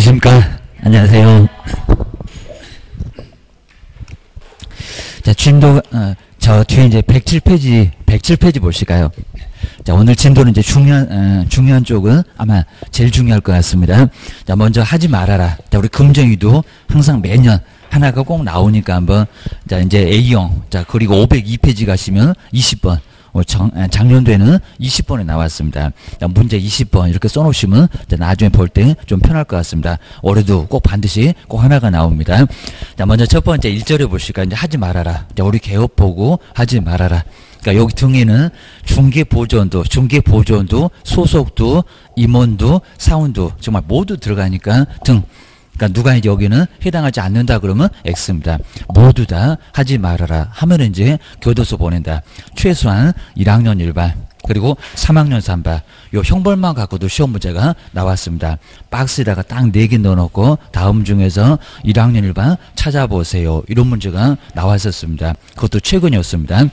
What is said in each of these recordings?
안녕하십니까. 안녕하세요. 자, 진도, 저 뒤에 이제 107페이지 보실까요? 자, 오늘 진도는 이제 중요한 쪽은 아마 제일 중요할 것 같습니다. 자, 먼저 하지 말아라. 자, 우리 금정이도 항상 매년 하나가 꼭 나오니까 한번, 자, 이제 A형. 자, 그리고 502페이지 가시면 20번. 작년도에는 20번에 나왔습니다. 자, 문제 20번 이렇게 써놓으시면 나중에 볼 때 좀 편할 것 같습니다. 올해도 꼭 반드시 꼭 하나가 나옵니다. 자, 먼저 첫 번째 1절에 보실까요? 이제 하지 말아라. 자, 우리 개업 보고 하지 말아라. 그러니까 여기 등에는 중개보조원도, 소속도, 임원도, 사원도 정말 모두 들어가니까 등. 그러니까 누가 이제 여기는 해당하지 않는다 그러면 X입니다. 모두 다 하지 말아라 하면 이제 교도소 보낸다. 최소한 1학년 1반 그리고 3학년 3반 요 형벌만 갖고도 시험 문제가 나왔습니다. 박스에다가 딱 4개 넣어놓고 다음 중에서 1학년 1반 찾아보세요. 이런 문제가 나왔었습니다. 그것도 최근이었습니다.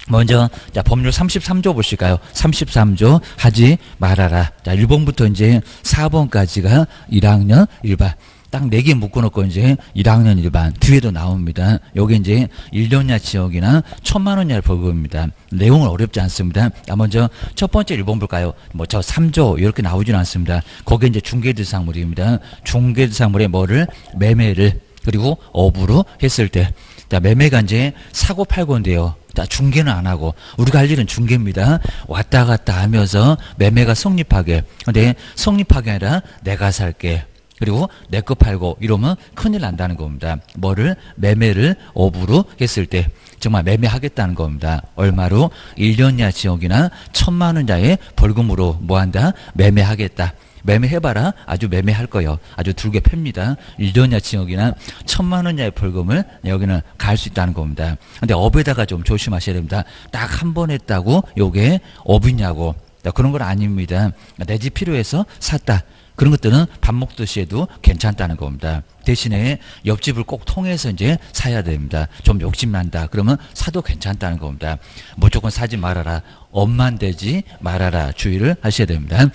먼저 자, 법률 33조 보실까요? 33조 하지 말아라. 자, 1번부터 이제 4번까지가 1학년 1반. 딱 4개 묶어놓고 이제 1학년 1반 뒤에도 나옵니다. 여기 이제 1년이나 지역이나 1,000만 원이나 벌금입니다. 내용은 어렵지 않습니다. 자, 먼저 첫 번째 1번 볼까요? 뭐 저 3조 이렇게 나오지는 않습니다. 거기에 이제 중개대상물입니다. 중개대상물의 뭐를 매매를 그리고 업으로 했을 때 자, 매매가 이제 사고 팔고인데요. 자, 중개는 안 하고 우리가 할 일은 중개입니다. 왔다 갔다 하면서 매매가 성립하게. 근데 성립하게 아니라 내가 살게. 그리고 내 거 팔고 이러면 큰일 난다는 겁니다. 뭐를 매매를 업으로 했을 때 정말 매매하겠다는 겁니다. 얼마로? 1년 이하 지역이나 1,000만 원자의 벌금으로 뭐한다? 매매하겠다. 매매해봐라. 아주 매매할 거요. 아주 dur게 팹니다. 1년이나 지역이나 1,000만 원이나의 벌금을 여기는 갈 수 있다는 겁니다. 근데 업에다가 좀 조심하셔야 됩니다. 딱 한 번 했다고 요게 업이냐고. 그런 건 아닙니다. 내 집 필요해서 샀다. 그런 것들은 밥 먹듯이 해도 괜찮다는 겁니다. 대신에 옆집을 꼭 통해서 이제 사야 됩니다. 좀 욕심난다. 그러면 사도 괜찮다는 겁니다. 무조건 사지 말아라. 업만 되지 말아라. 주의를 하셔야 됩니다.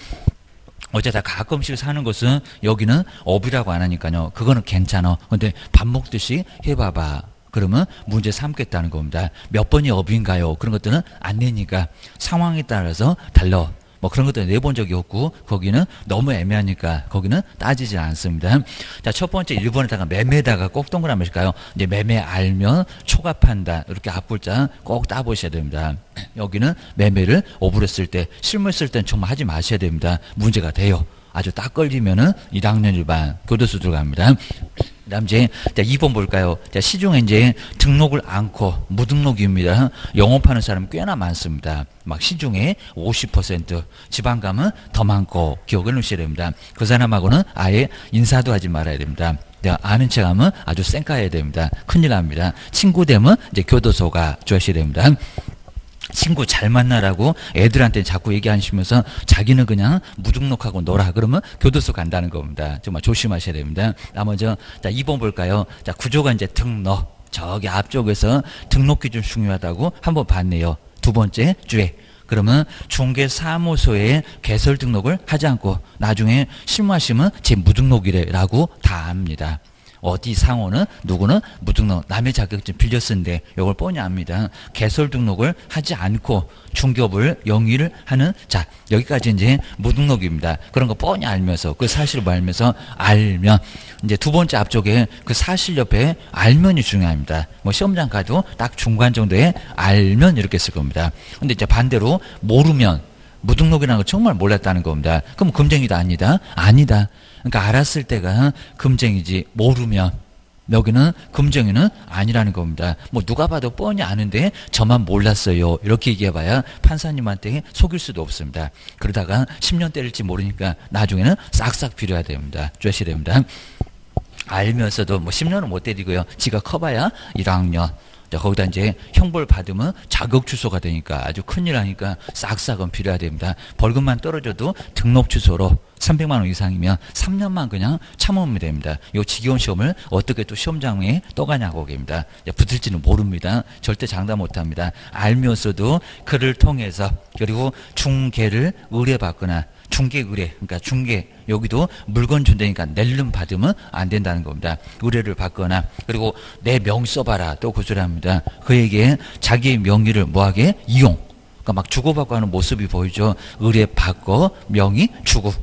어쨌든 가끔씩 사는 것은 여기는 업이라고 안 하니까요. 그거는 괜찮아. 근데 밥 먹듯이 해봐봐. 그러면 문제 삼겠다는 겁니다. 몇 번이 업인가요? 그런 것들은 안 내니까 상황에 따라서 달라. 뭐 그런 것들은 내본 적이 없고 거기는 너무 애매하니까 거기는 따지지 않습니다. 자, 첫 번째 1번에다가 매매에다가 꼭 동그라미일까요? 이제 매매 알면 초과판다. 이렇게 앞글자 꼭 따보셔야 됩니다. 여기는 매매를 업으로 쓸 때 실무 쓸 때는 정말 하지 마셔야 됩니다. 문제가 돼요. 아주 딱 걸리면은 1학년 1반 교도소 들어갑니다. 그 다음 이제 2번 볼까요? 자, 시중에 이제 등록을 않고 무등록입니다. 영업하는 사람 꽤나 많습니다. 막 시중에 50% 지방 가면 더 많고 기억을 놓으셔야 됩니다. 그 사람하고는 아예 인사도 하지 말아야 됩니다. 내가 아는 척 하면 아주 쌩까야 됩니다. 큰일 납니다. 친구 되면 이제 교도소가 조하셔야 됩니다. 친구 잘 만나라고 애들한테 자꾸 얘기하시면서 자기는 그냥 무등록하고 놀아. 그러면 교도소 간다는 겁니다. 정말 조심하셔야 됩니다. 먼저 자, 2번 볼까요? 자, 구조가 이제 등록. 저기 앞쪽에서 등록 기준 중요하다고 한번 봤네요. 두 번째 주에. 그러면 중개사무소에 개설 등록을 하지 않고 나중에 실무하시면 제 무등록이래라고 다 압니다. 어디 상호는 누구는 무등록 남의 자격증 빌려 쓴데 이걸 뻔히 압니다. 개설 등록을 하지 않고 중개업을 영위를 하는 자 여기까지 이제 무등록입니다. 그런 거 뻔히 알면서 그 사실을 알면서 알면 이제 두 번째 앞쪽에 그 사실 옆에 알면이 중요합니다. 뭐 시험장 가도 딱 중간 정도에 알면 이렇게 쓸 겁니다. 근데 이제 반대로 모르면 무등록이라는 거 정말 몰랐다는 겁니다. 그럼 금쟁이다 아니다? 아니다. 그러니까 알았을 때가 금쟁이지 모르면 여기는 금쟁이는 아니라는 겁니다. 뭐 누가 봐도 뻔히 아는데 저만 몰랐어요. 이렇게 얘기해봐야 판사님한테 속일 수도 없습니다. 그러다가 10년 때릴지 모르니까 나중에는 싹싹 빌어야 됩니다. 주셔야 됩니다. 알면서도 뭐 10년은 못 때리고요. 지가 커봐야 1학년. 자, 거기다 이제 형벌 받으면 자격 취소가 되니까 아주 큰일 나니까 싹싹은 필요해야 됩니다. 벌금만 떨어져도 등록 취소로 300만 원 이상이면 3년만 그냥 참으면 됩니다. 이 지겨운 시험을 어떻게 또 시험장에 떠가냐고 겁니다. 붙을지는 모릅니다. 절대 장담 못합니다. 알면서도 그를 통해서 그리고 중개를 의뢰받거나 중개 의뢰, 그러니까 중개, 여기도 물건 준다니까 낼름 받으면 안 된다는 겁니다. 의뢰를 받거나, 그리고 내 명 써봐라. 또 그 소리 합니다. 그에게 자기의 명의를 뭐하게? 이용. 그러니까 막 주고받고 하는 모습이 보이죠. 의뢰 받고, 명의 주고.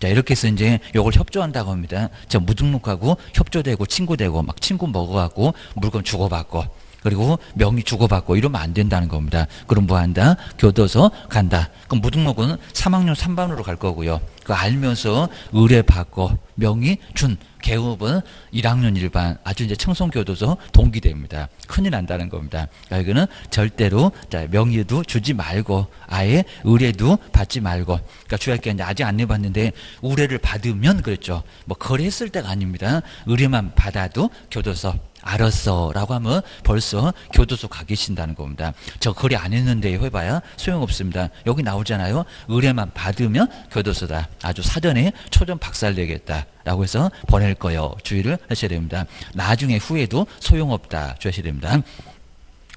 자, 이렇게 해서 이제 요걸 협조한다고 합니다. 자, 무등록하고 협조되고 친구되고 막 친구 먹어갖고 물건 주고받고 그리고 명의 주고받고 이러면 안 된다는 겁니다. 그럼 뭐 한다? 교도소 간다. 그럼 무등록은 3학년 3반으로 갈 거고요. 그거 알면서 의뢰받고 명의 준 개업은 1학년 1반 아주 이제 청송교도소 동기대입니다. 큰일 난다는 겁니다. 그러니까 여기는 절대로 자, 명의도 주지 말고 아예 의뢰도 받지 말고 그러니까 주의할 게 이제 아직 안 내봤는데 의뢰를 받으면 그랬죠. 뭐 거래했을 때가 아닙니다. 의뢰만 받아도 교도소 알았어 라고 하면 벌써 교도소 가 계신다는 겁니다. 저 거래 안 했는데 해봐야 소용없습니다. 여기 나오잖아요. 의뢰만 받으면 교도소다. 아주 사전에 초전 박살내겠다 라고 해서 보낼 거요. 주의를 하셔야 됩니다. 나중에 후에도 소용없다 주셔야 됩니다.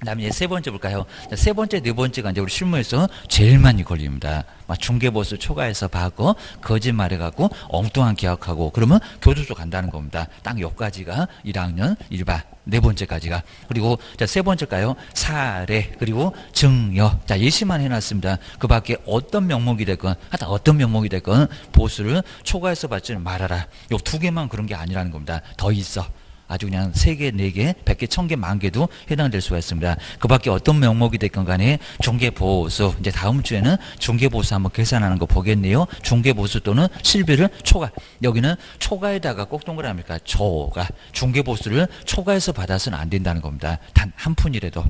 그 다음에 세 번째 볼까요? 세 번째, 네 번째가 이제 우리 실무에서 제일 많이 걸립니다. 막 중개보수 초과해서 받고, 거짓말해갖고, 엉뚱한 계약하고, 그러면 교도소 간다는 겁니다. 딱 여기까지가 1학년 1반, 네 번째까지가. 그리고, 자, 세 번째일까요? 사례, 그리고 증여. 자, 예시만 해놨습니다. 그 밖에 어떤 명목이 됐건, 하여튼 어떤 명목이 됐건, 보수를 초과해서 받지는 말아라. 요 두 개만 그런 게 아니라는 겁니다. 더 있어. 아주 그냥 3개, 4개, 100개, 1000개, 10,000개도 해당될 수가 있습니다. 그 밖에 어떤 명목이 됐건 간에 중개보수, 이제 다음 주에는 중개보수 한번 계산하는 거 보겠네요. 중개보수 또는 실비를 초과. 여기는 초과에다가 꼭 동그라미니까 초과. 중개보수를 초과해서 받아서는 안 된다는 겁니다. 단 한 푼이라도.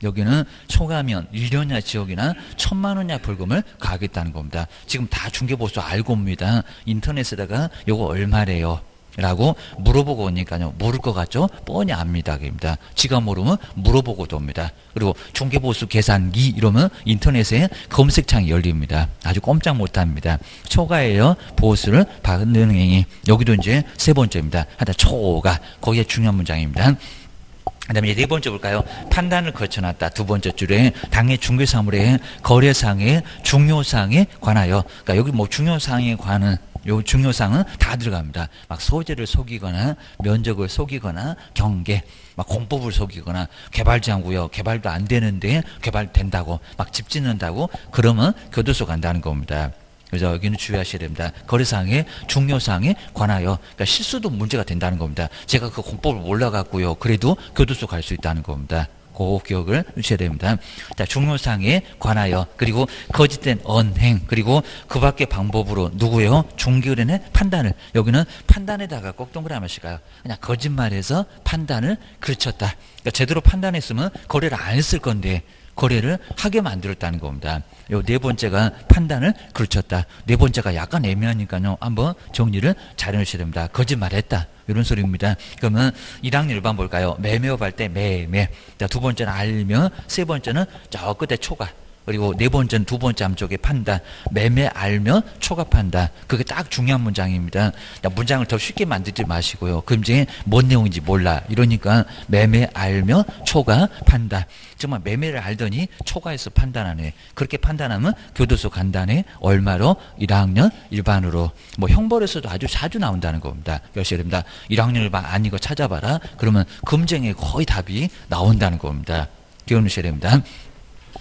여기는 초과하면 1년이나 지역이나 1,000만 원이나 벌금을 가하겠다는 겁니다. 지금 다 중개보수 알고 옵니다. 인터넷에다가 요거 얼마래요? 라고 물어보고 오니까요. 모를 것 같죠? 뻔히 압니다. 입니다. 지가 모르면 물어보고도 옵니다. 그리고 중개보수 계산기 이러면 인터넷에 검색창이 열립니다. 아주 꼼짝 못합니다. 초과예요. 보수를 받는 행위. 여기도 이제 세 번째입니다. 하다 초과. 거기에 중요한 문장입니다. 그 다음에 네 번째 볼까요? 판단을 거쳐놨다. 두 번째 줄에 당해 중개사물의 거래상의 중요사항에 관하여. 그러니까 여기 뭐 중요사항에 관한 요 중요사항은 다 들어갑니다. 막 소재를 속이거나 면적을 속이거나 경계, 막 공법을 속이거나 개발지구역 개발도 안 되는데 개발된다고 막 집 짓는다고 그러면 교도소 간다는 겁니다. 그래서 여기는 주의하셔야 됩니다. 거래사항의 중요사항에 관하여 그러니까 실수도 문제가 된다는 겁니다. 제가 그 공법을 몰라갖고요. 그래도 교도소 갈 수 있다는 겁니다. 그 기억을 주셔야 됩니다. 자, 중요사항에 관하여 그리고 거짓된 언행 그리고 그 밖의 방법으로 누구요? 중개의뢰인의 판단을 여기는 판단에다가 꼭 동그라미씩 가요. 그냥 거짓말해서 판단을 그르쳤다. 그러니까 제대로 판단했으면 거래를 안 했을 건데 거래를 하게 만들었다는 겁니다. 요 네 번째가 판단을 그르쳤다. 네 번째가 약간 애매하니까요. 한번 정리를 잘 해주셔야 됩니다. 거짓말했다. 이런 소리입니다. 그러면 1학년 1반 볼까요? 매매업 할 때 매매. 자, 두 번째는 알면, 세 번째는 저 끝에 초과. 그리고 네 번째는 두 번째 함쪽에 판단. 매매 알면 초과 판단. 그게 딱 중요한 문장입니다. 자, 문장을 더 쉽게 만들지 마시고요. 그럼 이제 뭔 내용인지 몰라. 이러니까 매매 알면 초과 판단. 정말 매매를 알더니 초과해서 판단하네. 그렇게 판단하면 교도소 간다네. 얼마로? 1학년 1반으로. 뭐 형벌에서도 아주 자주 나온다는 겁니다. 열셔야 됩니다. 1학년 1반 아니고 찾아봐라. 그러면 금쟁에 거의 답이 나온다는 겁니다. 기억하셔야 됩니다.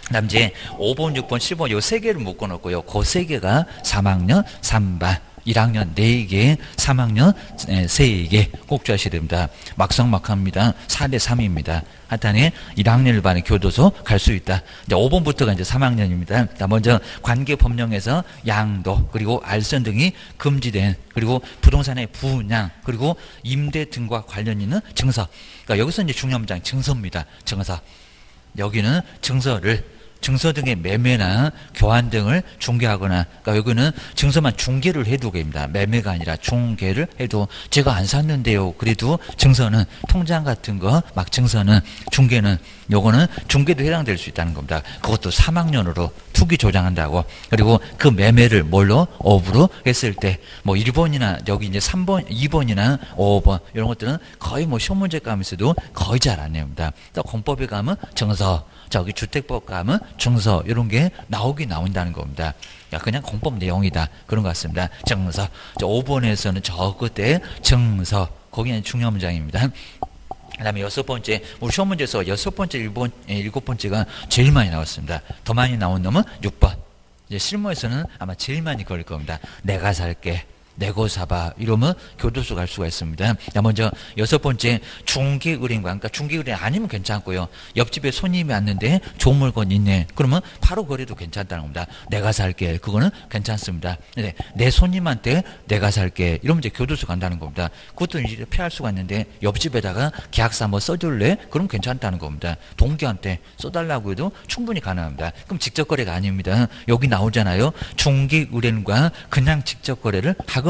그 다음 이제 5번, 6번, 7번 요 세 개를 묶어놓고요. 그 세 개가 3학년 3반. 1학년 4개, 3학년 3개 꼭 주하셔야 됩니다. 막상막합니다. 4대 3입니다. 하여튼에 1학년 1반에 교도소 갈 수 있다. 이제 5번부터가 이제 3학년입니다. 자, 먼저 관계법령에서 양도 그리고 알선 등이 금지된 그리고 부동산의 분양 그리고 임대 등과 관련 있는 증서. 그러니까 여기서 이제 중요한 문장 증서입니다. 증서. 여기는 증서 등의 매매나 교환 등을 중개하거나 그러니까 여기는 증서만 중개를 해도 됩니다. 매매가 아니라 중개를 해도 제가 안 샀는데요. 그래도 증서는 통장 같은 거 막 증서는 중개는 요거는 중개도 해당될 수 있다는 겁니다. 그것도 3학년으로 투기 조장한다고. 그리고 그 매매를 뭘로? 업으로 했을 때 뭐 1번이나 여기 이제 3번, 2번이나 5번 이런 것들은 거의 뭐 시험 문제 감에서도 거의 잘 안 내옵니다. 또 공법에 가면 증서 저기 주택법 가면 증서 이런 게 나온다는 겁니다. 야, 그냥 공법 내용이다. 그런 것 같습니다. 증서. 5번에서는 저 끝에 증서. 거기는 중요한 문장입니다. 그 다음에 6번째, 우리 시험 문제에서 6번째, 7번째가 제일 많이 나왔습니다. 더 많이 나온 놈은 6번. 이제 실무에서는 아마 제일 많이 걸릴 겁니다. 내가 살게. 내고 사봐. 이러면 교도소 갈 수가 있습니다. 자, 먼저 6번째, 중개의뢰인과, 그러니까 중개의뢰인 아니면 괜찮고요. 옆집에 손님이 왔는데 좋은 물건 있네. 그러면 바로 거래도 괜찮다는 겁니다. 내가 살게. 그거는 괜찮습니다. 근데 내 손님한테 내가 살게. 이러면 이제 교도소 간다는 겁니다. 그것도 이제 피할 수가 있는데 옆집에다가 계약서 한번 써줄래? 그럼 괜찮다는 겁니다. 동기한테 써달라고 해도 충분히 가능합니다. 그럼 직접 거래가 아닙니다. 여기 나오잖아요. 중개의뢰인과 그냥 직접 거래를 하거나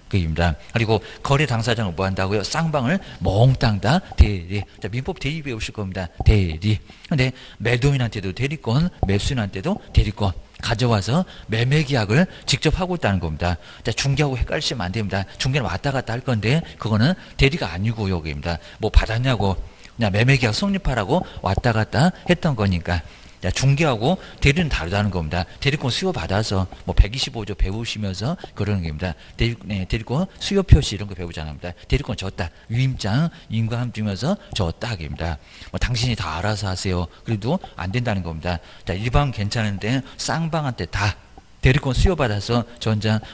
그입니다. 그리고 거래 당사자는 뭐 한다고요? 쌍방을 몽땅 다 대리. 자, 민법 대리 배우실 겁니다. 대리. 근데 매도인한테도 대리권, 매수인한테도 대리권 가져와서 매매 계약을 직접 하고 있다는 겁니다. 자, 중개하고 헷갈리시면 안 됩니다. 중개는 왔다 갔다 할 건데 그거는 대리가 아니고 여기입니다. 뭐 받았냐고 그냥 매매 계약 성립하라고 왔다 갔다 했던 거니까. 자, 중개하고 대리는 다르다는 겁니다. 대리권 수요 받아서 뭐 125조 배우시면서 그러는 겁니다. 대리권 수요 표시 이런 거 배우잖아 합니다. 대리권 줬다. 위임장 인과함 주면서 줬다 하기입니다. 뭐 당신이 다 알아서 하세요. 그래도 안 된다는 겁니다. 자, 일방 괜찮은데 쌍방한테 다 대리권 수요받아서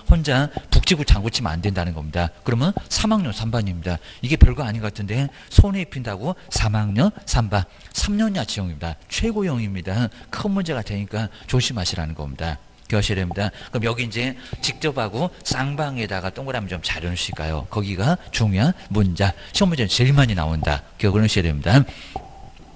혼자 북치고 장구치면 안 된다는 겁니다. 그러면 3학년 3반입니다. 이게 별거 아닌 것 같은데 손해 입힌다고 3학년 3반 3년이야 지형입니다. 최고형입니다. 큰 문제가 되니까 조심하시라는 겁니다. 기억하셔야 됩니다. 그럼 여기 이제 직접하고 쌍방에다가 동그라미 좀 잘 해놓으실까요? 거기가 중요한 문자. 시험 문제는 제일 많이 나온다. 기억을 하셔야 됩니다.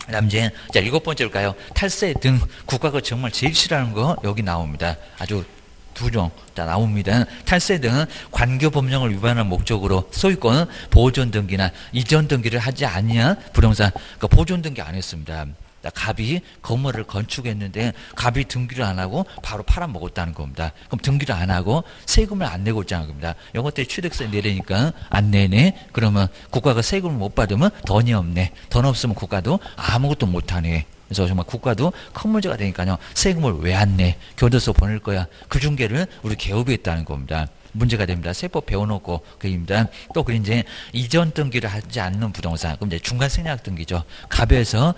그 다음 이제, 자, 7번째일까요? 탈세 등 국가가 정말 제일 싫어하는 거 여기 나옵니다. 아주 두 종, 자, 나옵니다. 탈세 등 관계법령을 위반한 목적으로 소유권 보존 등기나 이전 등기를 하지 아니한 부동산, 그러니까 보존 등기 안 했습니다. 갑이 건물을 건축했는데 갑이 등기를 안 하고 바로 팔아먹었다는 겁니다. 그럼 등기를 안 하고 세금을 안 내고 있다는 겁니다. 이것들이 취득세 내려니까 안 내네. 그러면 국가가 세금을 못 받으면 돈이 없네. 돈 없으면 국가도 아무것도 못하네. 그래서 정말 국가도 큰 문제가 되니까요. 세금을 왜 안 내? 교도소 보낼 거야. 그 중개를 우리 개업이 했다는 겁니다. 문제가 됩니다. 세법 배워놓고 그입니다. 또 그 이제 이전 등기를 하지 않는 부동산, 그럼 이제 중간 생략 등기죠. 갑에서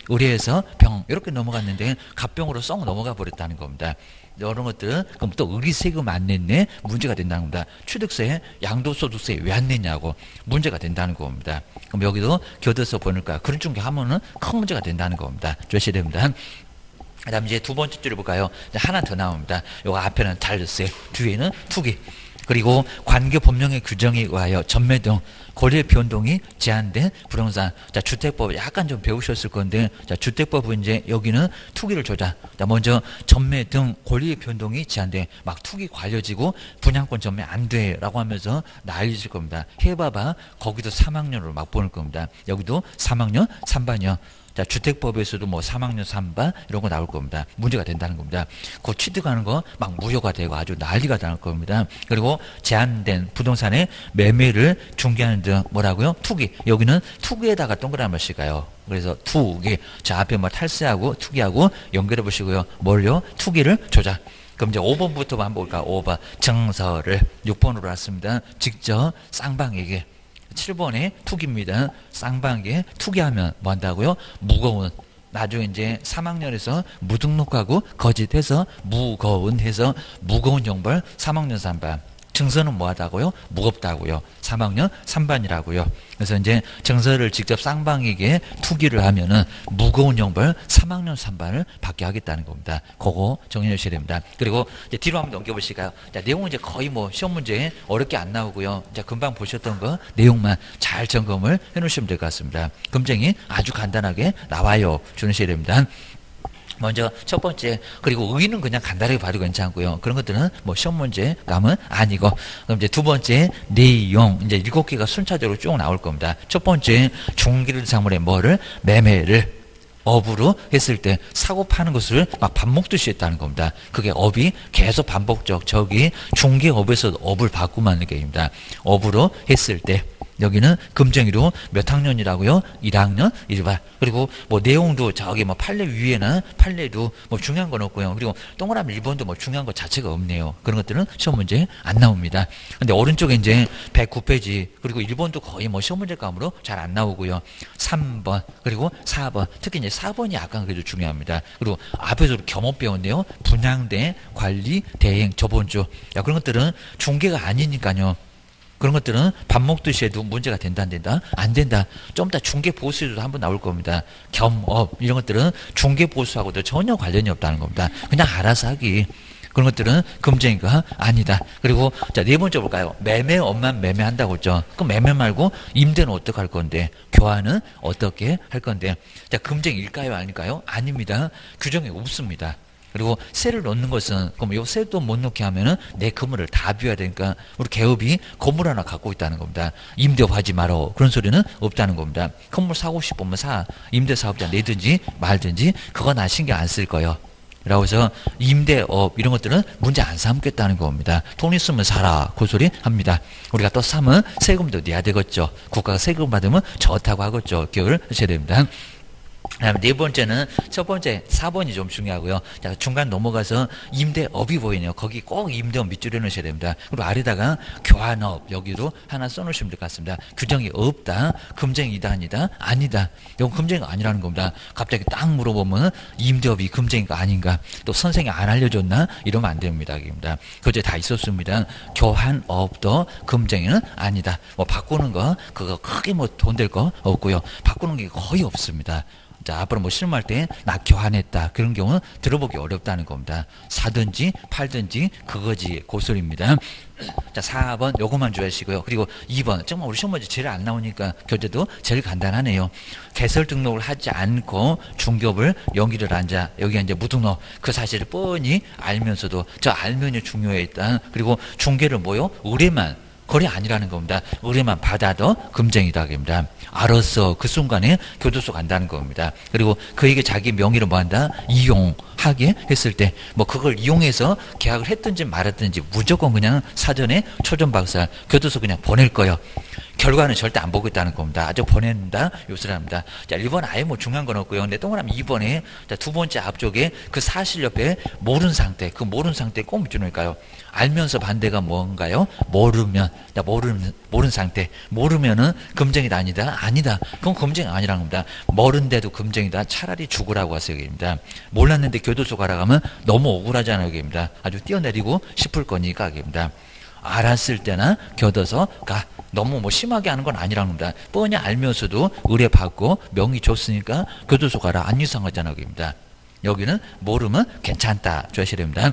을에서 병 이렇게 넘어갔는데 갑병으로 썩 넘어가 버렸다는 겁니다. 이런 것들 그럼 또 을이 세금 안 냈네 문제가 된다는 겁니다. 취득세, 양도소득세 왜 안 냈냐고 문제가 된다는 겁니다. 그럼 여기도 교도소 보낼까 그런 중개 하면은 큰 문제가 된다는 겁니다. 조심해야 됩니다. 그 다음 이제 두 번째 줄을 볼까요? 하나 더 나옵니다. 요거 앞에는 탈세, 뒤에는 투기. 그리고 관계법령의 규정에 의하여 전매 등 거래 변동이 제한된 부동산. 자, 주택법 약간 좀 배우셨을 건데, 자, 주택법은 이제 여기는 투기를 조자. 자, 먼저 전매 등 권리의 변동이 제한돼. 막 투기 관려지고 분양권 전매 안 돼. 라고 하면서 난리질 겁니다. 해봐봐. 거기도 3학년으로 막 보낼 겁니다. 여기도 3학년 3반이요. 자, 주택법에서도 뭐 3학년 3반 이런 거 나올 겁니다. 문제가 된다는 겁니다. 그 취득하는 거 막 무효가 되고 아주 난리가 날 겁니다. 그리고 제한된 부동산의 매매를 중개하는 등 뭐라고요? 투기. 여기는 투기에다가 동그라미 씩가요. 그래서 투기. 자, 앞에 뭐 탈세하고 투기하고 연결해 보시고요. 뭘요? 투기를 조작. 그럼 이제 5번부터 한번 볼까? 5번. 증서를 6번으로 왔습니다. 직접 쌍방에게. 7번에 투기입니다. 쌍방에 투기하면 뭐 한다고요? 무거운. 나중에 이제 3학년에서 무등록하고 거짓해서 무거운 해서 무거운 형벌 3학년 3반. 증서는 뭐 하다고요? 무겁다고요. 3학년 3반이라고요. 그래서 이제 증서를 직접 쌍방에게 투기를 하면은 무거운 형벌 3학년 3반을 받게 하겠다는 겁니다. 그거 정리해 주셔야 됩니다. 그리고 이제 뒤로 한번 넘겨보실까요? 자, 내용은 이제 거의 뭐 시험 문제 어렵게 안 나오고요. 자, 금방 보셨던 거 내용만 잘 점검을 해 놓으시면 될 것 같습니다. 검증이 아주 간단하게 나와요. 주셔야 됩니다. 먼저 첫 번째, 그리고 의의는 그냥 간단하게 봐도 괜찮고요. 그런 것들은 뭐 시험 문제 감은 아니고. 그럼 이제 두 번째 내용, 이제 7개가 순차적으로 쭉 나올 겁니다. 첫 번째, 중개를 상물에 뭐를 매매를 업으로 했을 때 사고 파는 것을 막 밥 먹듯이 했다는 겁니다. 그게 업이 계속 반복적, 저기 중개업에서 업을 바꾸면 하는 게입니다. 업으로 했을 때 여기는 금쟁이로 몇 학년이라고요? 1학년 1반. 그리고 뭐 내용도 저기 뭐 판례 위에는 판례도 뭐 중요한 건 없고요. 그리고 동그라미 1번도 뭐 중요한 것 자체가 없네요. 그런 것들은 시험 문제 안 나옵니다. 근데 오른쪽에 이제 109페이지 그리고 1번도 거의 뭐 시험 문제 감으로 잘 안 나오고요. 3번 그리고 4번 특히 이제 4번이 약간 그래도 중요합니다. 그리고 앞에서 겸업 배웠네요. 분양대 관리 대행 저번 주. 야, 그런 것들은 중개가 아니니까요. 그런 것들은 밥 먹듯이 해도 문제가 된다 안 된다? 안 된다. 좀 이따 중개보수에도 한번 나올 겁니다. 겸업 이런 것들은 중개보수하고도 전혀 관련이 없다는 겁니다. 그냥 알아서 하기. 그런 것들은 금쟁이가 아니다. 그리고 자, 네 번째 볼까요? 매매업만 매매한다고 했죠. 그럼 매매 말고 임대는 어떻게 할 건데? 교환은 어떻게 할 건데? 자, 금쟁일까요? 아닐까요? 아닙니다. 규정이 없습니다. 그리고 세를 넣는 것은 그럼 이 세도 못 넣게 하면은 내 건물을 다 비워야 되니까 우리 개업이 건물 하나 갖고 있다는 겁니다. 임대업 하지 말어. 그런 소리는 없다는 겁니다. 건물 사고 싶으면 사. 임대사업자 내든지 말든지 그거 나 신경 안 쓸 거예요. 라고 해서 임대업 이런 것들은 문제 안 삼겠다는 겁니다. 돈 있으면 사라. 그 소리 합니다. 우리가 또 사면 세금도 내야 되겠죠. 국가가 세금 받으면 좋다고 하겠죠. 기억을 하셔야 됩니다. 그다음에 네 번째는 첫 번째 4번이 좀 중요하고요. 자, 중간 넘어가서 임대업이 보이네요. 거기 꼭 임대업 밑줄에 넣으셔야 됩니다. 그리고 아래다가 교환업 여기로 하나 써놓으시면 될 것 같습니다. 규정이 없다. 금쟁이다 아니다. 아니다. 이건 금쟁이가 아니라는 겁니다. 갑자기 딱 물어보면 임대업이 금쟁이가 아닌가. 또 선생이 안 알려줬나? 이러면 안 됩니다. 입니다. 그제 다 있었습니다. 교환업도 금쟁이는 아니다. 뭐 바꾸는 거 그거 크게 뭐 돈 될 거 없고요. 바꾸는 게 거의 없습니다. 자, 앞으로 뭐 실무할 때 나 교환했다. 그런 경우는 들어보기 어렵다는 겁니다. 사든지 팔든지 그거지 고소리입니다. 자, 4번 요것만 주시고요. 그리고 2번 정말 우리 시험 문제 제일 안 나오니까 교재도 제일 간단하네요. 개설 등록을 하지 않고 중개업을 연기를 한자 여기 이제 무등록 그 사실을 뻔히 알면서도 저 알면이 중요해 있다. 그리고 중개를 뭐요? 의뢰만 거래 아니라는 겁니다. 의뢰만 받아도 금쟁이다. 겁니다. 알았어. 그 순간에 교도소 간다는 겁니다. 그리고 그에게 자기 명의로 뭐 한다? 이용하게 했을 때 뭐 그걸 이용해서 계약을 했든지 말았든지 무조건 그냥 사전에 초전박살 교도소 그냥 보낼 거예요. 결과는 절대 안 보고 있다는 겁니다. 아주 보낸다. 요술합니다. 자, 1번 아예 뭐 중요한 건 없고요. 근데 동그라미 2번에 자, 두 번째 앞쪽에 그 사실 옆에 모르는 상태, 그 모르는 상태 꼭 밑줄일까요? 알면서 반대가 뭔가요? 모르면, 자, 모르는 상태. 모르면은 금쟁이다 아니다? 아니다. 그건 금쟁이 아니라는 겁니다. 모른데도 금쟁이다. 차라리 죽으라고 하세요. 여기입니다. 몰랐는데 교도소 가라 가면 너무 억울하잖아요. 여기입니다. 아주 뛰어내리고 싶을 거니까. 여기입니다. 알았을 때나 교도소 가. 너무 뭐 심하게 하는 건 아니라는 겁니다. 뻔히 알면서도 의뢰받고 명의 줬으니까 교도소 가라. 안 이상하잖아요. 여기입니다. 여기는 모르면 괜찮다. 조하셔야 됩니다.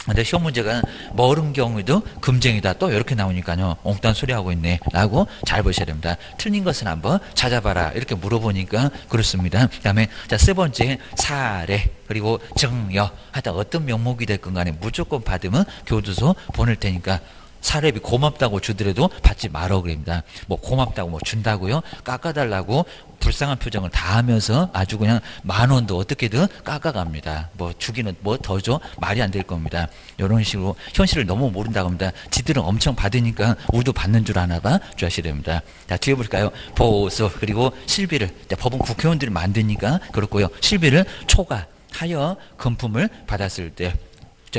근데 시험 문제가 모르는 경우에도 금쟁이다. 또 이렇게 나오니까요. 엉뚱한 소리 하고 있네. 라고 잘 보셔야 됩니다. 틀린 것은 한번 찾아봐라. 이렇게 물어보니까 그렇습니다. 그 다음에 자, 세 번째 사례 그리고 증여 하여튼 어떤 명목이 됐건 간에 무조건 받으면 교도소 보낼 테니까 사례비 고맙다고 주더라도 받지 말어 그럽니다. 뭐 고맙다고 뭐 준다고요? 깎아달라고 불쌍한 표정을 다 하면서 아주 그냥 10,000원도 어떻게든 깎아갑니다. 뭐 주기는 뭐 더 줘? 말이 안 될 겁니다. 이런 식으로 현실을 너무 모른다고 합니다. 지들은 엄청 받으니까 우리도 받는 줄 아나 봐. 주하셔야 됩니다. 자, 뒤에 볼까요? 보수 그리고 실비를 법은 국회의원들이 만드니까 그렇고요. 실비를 초과하여 금품을 받았을 때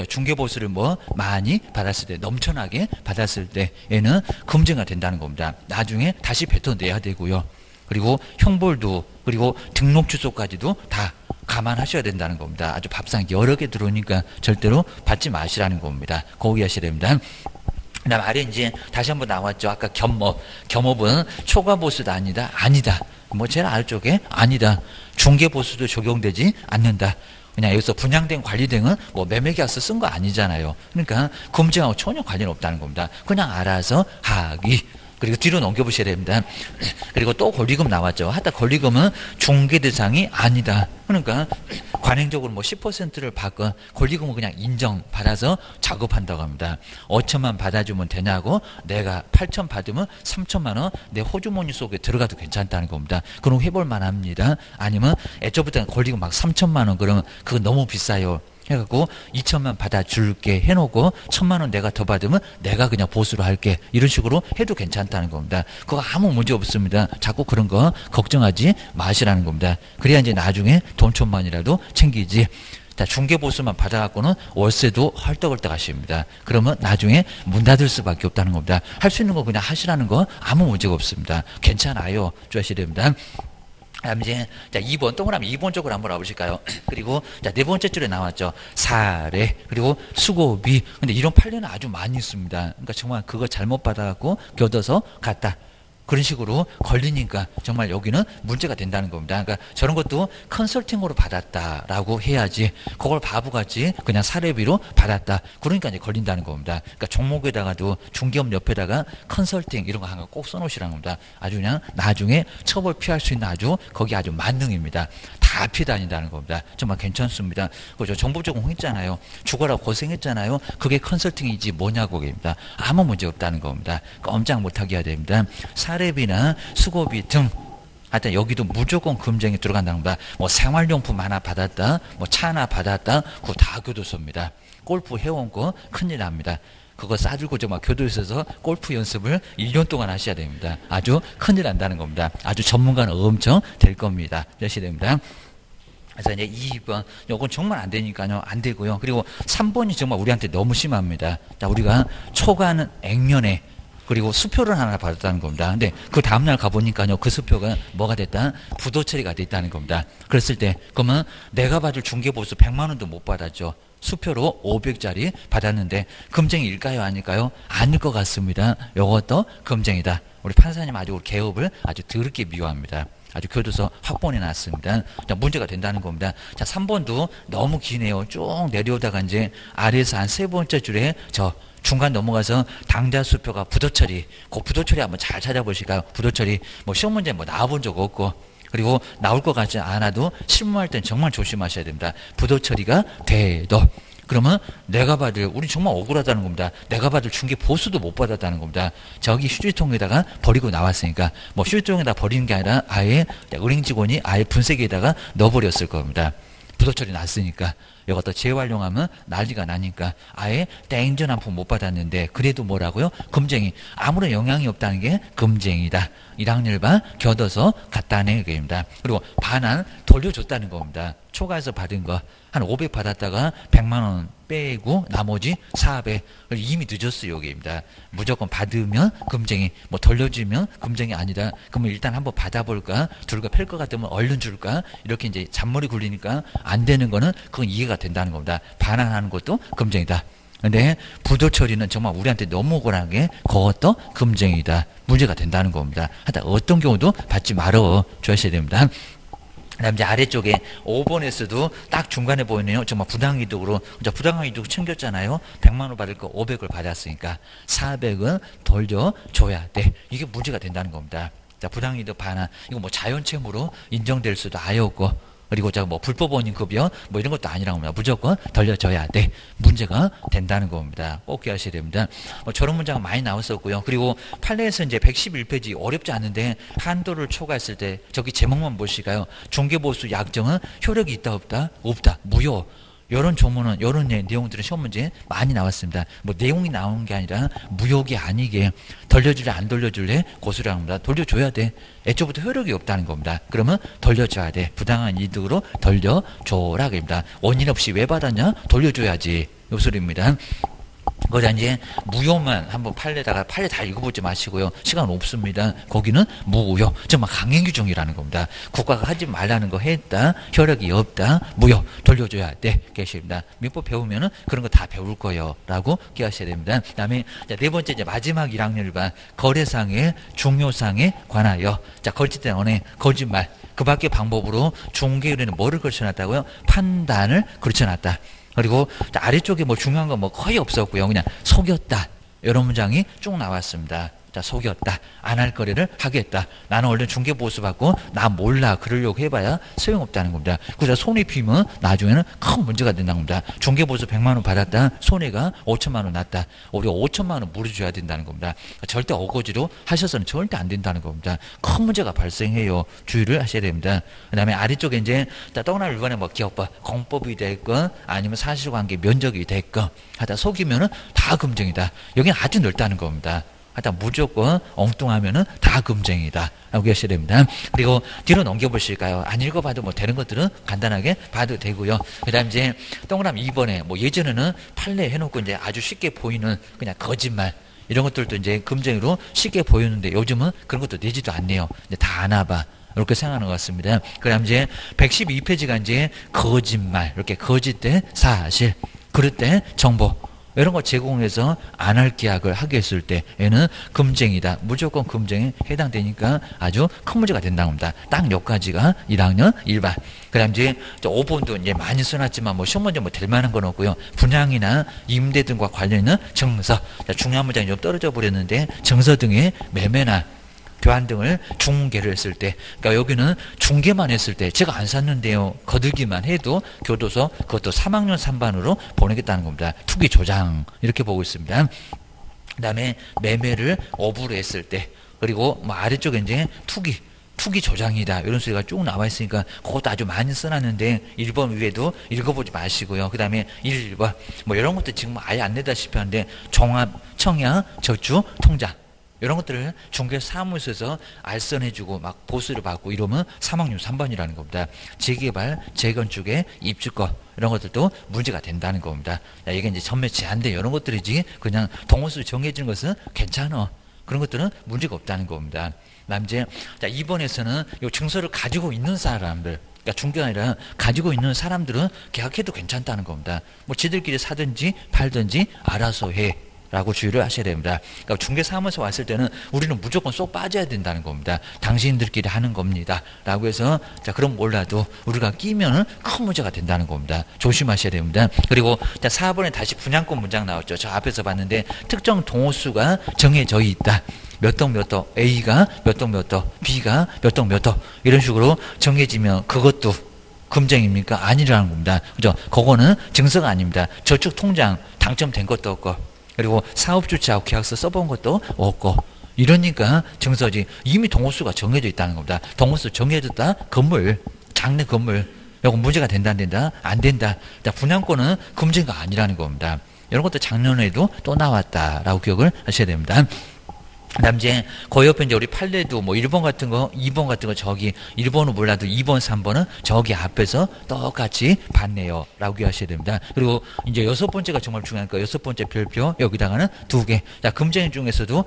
중개보수를 뭐 많이 받았을 때 넘쳐나게 받았을 때에는 금쟁이가 된다는 겁니다. 나중에 다시 뱉어내야 되고요. 그리고 형벌도 그리고 등록 주소까지도 다 감안하셔야 된다는 겁니다. 아주 밥상 여러 개 들어오니까 절대로 받지 마시라는 겁니다. 거기 하셔야 됩니다. 그다음 아래 이제 다시 한번 나왔죠. 아까 겸업. 겸업은 초과보수도 아니다. 아니다. 뭐 제일 아래쪽에 아니다. 중개보수도 적용되지 않는다. 그냥 여기서 분양된 관리등은 뭐 매매계약서 쓴 거 아니잖아요. 그러니까 금쟁하고 전혀 관련 없다는 겁니다. 그냥 알아서 하기. 그리고 뒤로 넘겨보셔야 됩니다. 그리고 또 권리금 나왔죠. 하다 권리금은 중개 대상이 아니다. 그러니까 관행적으로 뭐 10%를 받건 권리금은 그냥 인정받아서 작업한다고 합니다. 5천만 받아주면 되냐고 내가 8천 받으면 3천만 원 내 호주머니 속에 들어가도 괜찮다는 겁니다. 그럼 해볼만 합니다. 아니면 애초부터 권리금 막 3천만 원 그러면 그건 너무 비싸요. 해갖고 2천만 받아줄게 해놓고 1,000만 원 내가 더 받으면 내가 그냥 보수로 할게. 이런 식으로 해도 괜찮다는 겁니다. 그거 아무 문제 없습니다. 자꾸 그런 거 걱정하지 마시라는 겁니다. 그래야 이제 나중에 돈 1,000만이라도 챙기지. 자, 중개보수만 받아갖고는 월세도 헐떡헐떡 하십니다. 그러면 나중에 문 닫을 수밖에 없다는 겁니다. 할 수 있는 거 그냥 하시라는 거 아무 문제가 없습니다. 괜찮아요. 주하셔야 됩니다. 다음 이제 자 2번 동그라미 2번 쪽으로 한번 와보실까요? 그리고 자 네 번째 줄에 나왔죠. 사례 그리고 수고비. 근데 이런 판례는 아주 많이 있습니다. 그러니까 정말 그거 잘못 받아갖고 겨둬서 갔다. 그런 식으로 걸리니까 정말 여기는 문제가 된다는 겁니다. 그러니까 저런 것도 컨설팅으로 받았다라고 해야지 그걸 바보같이 그냥 사례비로 받았다. 그러니까 이제 걸린다는 겁니다. 그러니까 종목에다가도 중개업 옆에다가 컨설팅 이런 거 하나 꼭 써놓으시라는 겁니다. 아주 그냥 나중에 처벌 피할 수 있는 아주 거기 아주 만능입니다. 다 피해 다닌다는 겁니다. 정말 괜찮습니다. 그죠? 정보 제공했잖아요. 죽어라 고생했잖아요. 그게 컨설팅이지 뭐냐고 입니다. 아무 문제 없다는 겁니다. 꼼짝 못하게 해야 됩니다. 사례비나 수고비 등 하여튼 여기도 무조건 금쟁이 들어간다는 겁니다. 뭐 생활용품 하나 받았다, 뭐 차 하나 받았다, 그거 다 교도소입니다. 골프 해온 거 큰일 납니다. 그거 싸들고 정말 교도소에서 골프 연습을 1년 동안 하셔야 됩니다. 아주 큰일 난다는 겁니다. 아주 전문가는 엄청 될 겁니다. 하셔야 됩니다. 그래서 이제 2번, 요건 정말 안 되니까요. 안 되고요. 그리고 3번이 정말 우리한테 너무 심합니다. 자, 우리가 초과하는 액면에 그리고 수표를 하나 받았다는 겁니다. 근데 그 다음날 가보니까요. 그 수표가 뭐가 됐다? 부도 처리가 됐다는 겁니다. 그랬을 때, 그러면 내가 받을 중개보수 100만 원도 못 받았죠. 수표로 500짜리 받았는데 금쟁이일까요? 아닐까요? 아닐 것 같습니다. 요것도 금쟁이다. 우리 판사님 아주 개업을 아주 더럽게 미워합니다. 아주 교도소 확보해 놨습니다. 자, 문제가 된다는 겁니다. 자, 3번도 너무 기네요. 쭉 내려오다가 이제 아래에서 한 세 번째 줄에 저 중간 넘어가서 당자 수표가 부도처리. 그 부도처리 한번 잘 찾아보실까요? 부도처리. 뭐 시험 문제 뭐 나와본 적 없고. 그리고 나올 것 같지 않아도 실무할 땐 정말 조심하셔야 됩니다. 부도처리가 돼도. 그러면 내가 받을, 우리 정말 억울하다는 겁니다. 내가 받을 중개 보수도 못 받았다는 겁니다. 저기 휴지통에다가 버리고 나왔으니까, 뭐 휴지통에다 버리는 게 아니라 아예 은행 직원이 아예 분쇄기에다가 넣어버렸을 겁니다. 부도처리 났으니까. 이것도 재활용하면 난리가 나니까 아예 땡전 한 푼 못 받았는데 그래도 뭐라고요? 금쟁이. 아무런 영향이 없다는 게 금쟁이다. 1학년 반 겨둬서 갔다는 얘기입니다. 그리고 반환 돌려줬다는 겁니다. 초과해서 받은 거 한 500 받았다가 100만 원 빼고 나머지 400. 이미 늦었어요. 여기입니다. 무조건 받으면 금쟁이, 뭐 돌려주면 금쟁이 아니다. 그러면 일단 한번 받아볼까? 둘가 팰 것 같으면 얼른 줄까? 이렇게 이제 잔머리 굴리니까 안 되는 거는 그건 이해가 된다는 겁니다. 반환하는 것도 금쟁이다. 근데 부도 처리는 정말 우리한테 너무 억울하게 그것도 금쟁이다. 문제가 된다는 겁니다. 하여튼 어떤 경우도 받지 말어 주셔야 됩니다. 그다음 이제 아래쪽에 5번에서도 딱 중간에 보이네요. 정말 부당이득으로 부당이득 챙겼잖아요. 100만 원 받을 거 500을 받았으니까 400은 돌려줘야 돼. 이게 문제가 된다는 겁니다. 자, 부당이득 반환. 이거 뭐 자연채무로 인정될 수도 아예 없고 그리고 뭐 불법 원인급여 뭐 이런 것도 아니라고 합니다. 무조건 돌려줘야 돼. 문제가 된다는 겁니다. 꼭 기억하셔야 됩니다. 저런 문제가 많이 나왔었고요. 그리고 판례에서 이제 111페이지 어렵지 않은데 한도를 초과했을 때 저기 제목만 보실까요? 중개보수 약정은 효력이 있다 없다? 없다. 무효. 이런 조문은 이런 내용들은 시험 문제 많이 나왔습니다. 뭐 내용이 나오는 게 아니라 무효기 아니게 돌려줄래 안 돌려줄래 고수를 합니다. 돌려줘야 돼. 애초부터 효력이 없다는 겁니다. 그러면 돌려줘야 돼. 부당한 이득으로 돌려줘라 그럽니다. 원인 없이 왜 받았냐? 돌려줘야지. 요 소리입니다. 거기다 이제 무효만 한번 판례 다 읽어보지 마시고요. 시간 없습니다. 거기는 무효. 정말 강행 규정이라는 겁니다. 국가가 하지 말라는 거 했다. 효력이 없다. 무효. 돌려줘야 돼. 계십니다. 민법 배우면은 그런 거 다 배울 거예요. 라고 기억하셔야 됩니다. 그 다음에 네 번째 이제 마지막 1학년 1반 거래상의 중요상에 관하여. 자, 거짓된 언행, 거짓말. 그 밖의 방법으로 중개의뢰는 뭐를 걸쳐놨다고요? 판단을 걸쳐놨다. 그리고 아래쪽에 뭐 중요한 건 뭐 거의 없었고요. 그냥 속였다. 이런 문장이 쭉 나왔습니다. 자, 속였다. 안 할 거래를 하겠다. 나는 얼른 중개보수 받고 나 몰라 그러려고 해봐야 소용없다는 겁니다. 그래서 손해 비면 나중에는 큰 문제가 된다는 겁니다. 중개보수 100만 원 받았다. 손해가 5천만 원 났다. 우리가 5천만 원 물어줘야 된다는 겁니다. 절대 어거지로 하셔서는 절대 안 된다는 겁니다. 큰 문제가 발생해요. 주의를 하셔야 됩니다. 그 다음에 아래쪽에 이제 떠나는 일반에 뭐 기업법, 공법이 됐건 아니면 사실관계 면적이 됐건 하다 속이면은 다 금쟁이다. 여기는 아주 넓다는 겁니다. 하여튼 무조건 엉뚱하면은 다 금쟁이다 라고 하셔야 됩니다. 그리고 뒤로 넘겨보실까요? 안 읽어봐도 뭐 되는 것들은 간단하게 봐도 되고요. 그 다음 이제 동그라미 2번에 뭐 예전에는 판례 해놓고 이제 아주 쉽게 보이는 그냥 거짓말 이런 것들도 이제 금쟁이로 쉽게 보였는데 요즘은 그런 것도 되지도 않네요. 이제 다 아나봐. 이렇게 생각하는 것 같습니다. 그 다음 이제 112페이지가 이제 거짓말, 이렇게 거짓된 사실, 그럴 때 정보, 이런 거 제공해서 안 할 계약을 하게 했을 때 얘는 금쟁이다. 무조건 금쟁에 해당되니까 아주 큰 문제가 된다고 합니다. 딱 여기까지가 1학년 1반. 그 다음 이제 5번도 이제 많이 써놨지만 뭐 시험 문제 뭐 될 만한 건 없고요. 분양이나 임대 등과 관련 있는 증서. 중요한 문장이 좀 떨어져 버렸는데 증서 등의 매매나 교환 등을 중개를 했을 때, 그러니까 여기는 중개만 했을 때 제가 안 샀는데요 거들기만 해도 교도소 그것도 3학년 3반으로 보내겠다는 겁니다. 투기 조장 이렇게 보고 있습니다. 그 다음에 매매를 업으로 했을 때, 그리고 뭐 아래쪽에 이제 투기 조장이다 이런 소리가 쭉 나와 있으니까 그것도 아주 많이 써놨는데 1번 위에도 읽어보지 마시고요. 그 다음에 1번 뭐 이런 것도 지금 아예 안 내다시피 하는데 종합 청약 저축 통장 이런 것들을 중개사무소에서 알선해주고 막 보수를 받고 이러면 3학년 3반이라는 겁니다. 재개발, 재건축의 입주권 이런 것들도 문제가 된다는 겁니다. 야, 이게 이제 전매 제한돼 이런 것들이지 그냥 동호수 정해지는 것은 괜찮아. 그런 것들은 문제가 없다는 겁니다. 그다음 이제 자 2번에서는 이 증서를 가지고 있는 사람들, 그러니까 중개가 아니라 가지고 있는 사람들은 계약해도 괜찮다는 겁니다. 뭐 지들끼리 사든지 팔든지 알아서 해. 라고 주의를 하셔야 됩니다. 그러니까 중개사무소 왔을 때는 우리는 무조건 쏙 빠져야 된다는 겁니다. 당신들끼리 하는 겁니다. 라고 해서 자 그럼 몰라도 우리가 끼면은 큰 문제가 된다는 겁니다. 조심하셔야 됩니다. 그리고 자 4번에 다시 분양권 문장 나왔죠. 저 앞에서 봤는데 특정 동호수가 정해져 있다. 몇 동 몇 동, A가 몇 동 몇 동, B가 몇 동 몇 동 이런 식으로 정해지면 그것도 금쟁입니까? 아니라는 겁니다. 그죠? 그거는 증서가 아닙니다. 저축 통장 당첨된 것도 없고 그리고 사업주체하고 계약서 써본 것도 없고 이러니까 증서지. 이미 동호수가 정해져 있다는 겁니다. 동호수 정해졌다. 건물, 장래 건물 이거 문제가 된다 안 된다? 안 된다. 분양권은 금쟁이가 아니라는 겁니다. 이런 것도 작년에도 또 나왔다라고 기억을 하셔야 됩니다. 그 다음 이제 그 옆에 이제 우리 판례도 뭐 1번 같은 거 2번 같은 거 저기 1번은 몰라도 2번 3번은 저기 앞에서 똑같이 봤네요 라고 기억하셔야 됩니다. 그리고 이제 6번째가 정말 중요하니까 6번째 별표 여기다가는 2개. 자 금쟁이 중에서도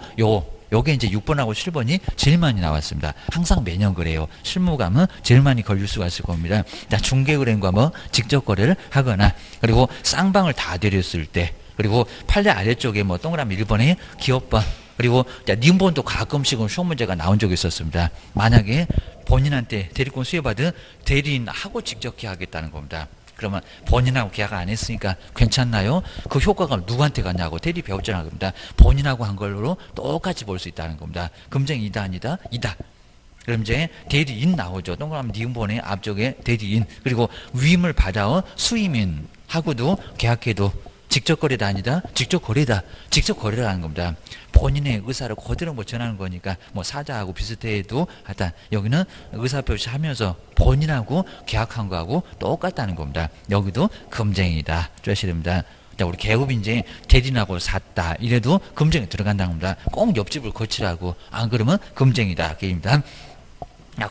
요게 이제 6번하고 7번이 제일 많이 나왔습니다. 항상 매년 그래요. 실무감은 제일 많이 걸릴 수가 있을 겁니다. 자 중개은행과 뭐 직접 거래를 하거나 그리고 쌍방을 다 데렸을 때 그리고 판례 아래쪽에 뭐 동그라미 1번에 기업번 그리고 님본도 가끔씩은 시험 문제가 나온 적이 있었습니다. 만약에 본인한테 대리권 수여받은 대리인하고 직접 계약하겠다는 겁니다. 그러면 본인하고 계약 안 했으니까 괜찮나요? 그 효과가 누구한테 갔냐고 대리 배웠잖아요. 겁니다. 본인하고 한 걸로 똑같이 볼 수 있다는 겁니다. 금쟁이다 아니다? 이다. 그럼 이제 대리인 나오죠. 동그라미 니은본의 앞쪽에 대리인 그리고 위임을 받아온 수임인하고도 계약해도 직접 거래다 아니다? 직접 거래다. 직접 거래라는 겁니다. 본인의 의사를 그대로 뭐 전하는 거니까 뭐 사자하고 비슷해도 하여튼 여기는 의사표시 하면서 본인하고 계약한 거하고 똑같다는 겁니다. 여기도 금쟁이다. 주셔야 됩니다. 우리 개업이 이제 대리인하고 샀다. 이래도 금쟁이 들어간다는 겁니다. 꼭 옆집을 거치라고. 안 그러면 금쟁이다. 게임입니다.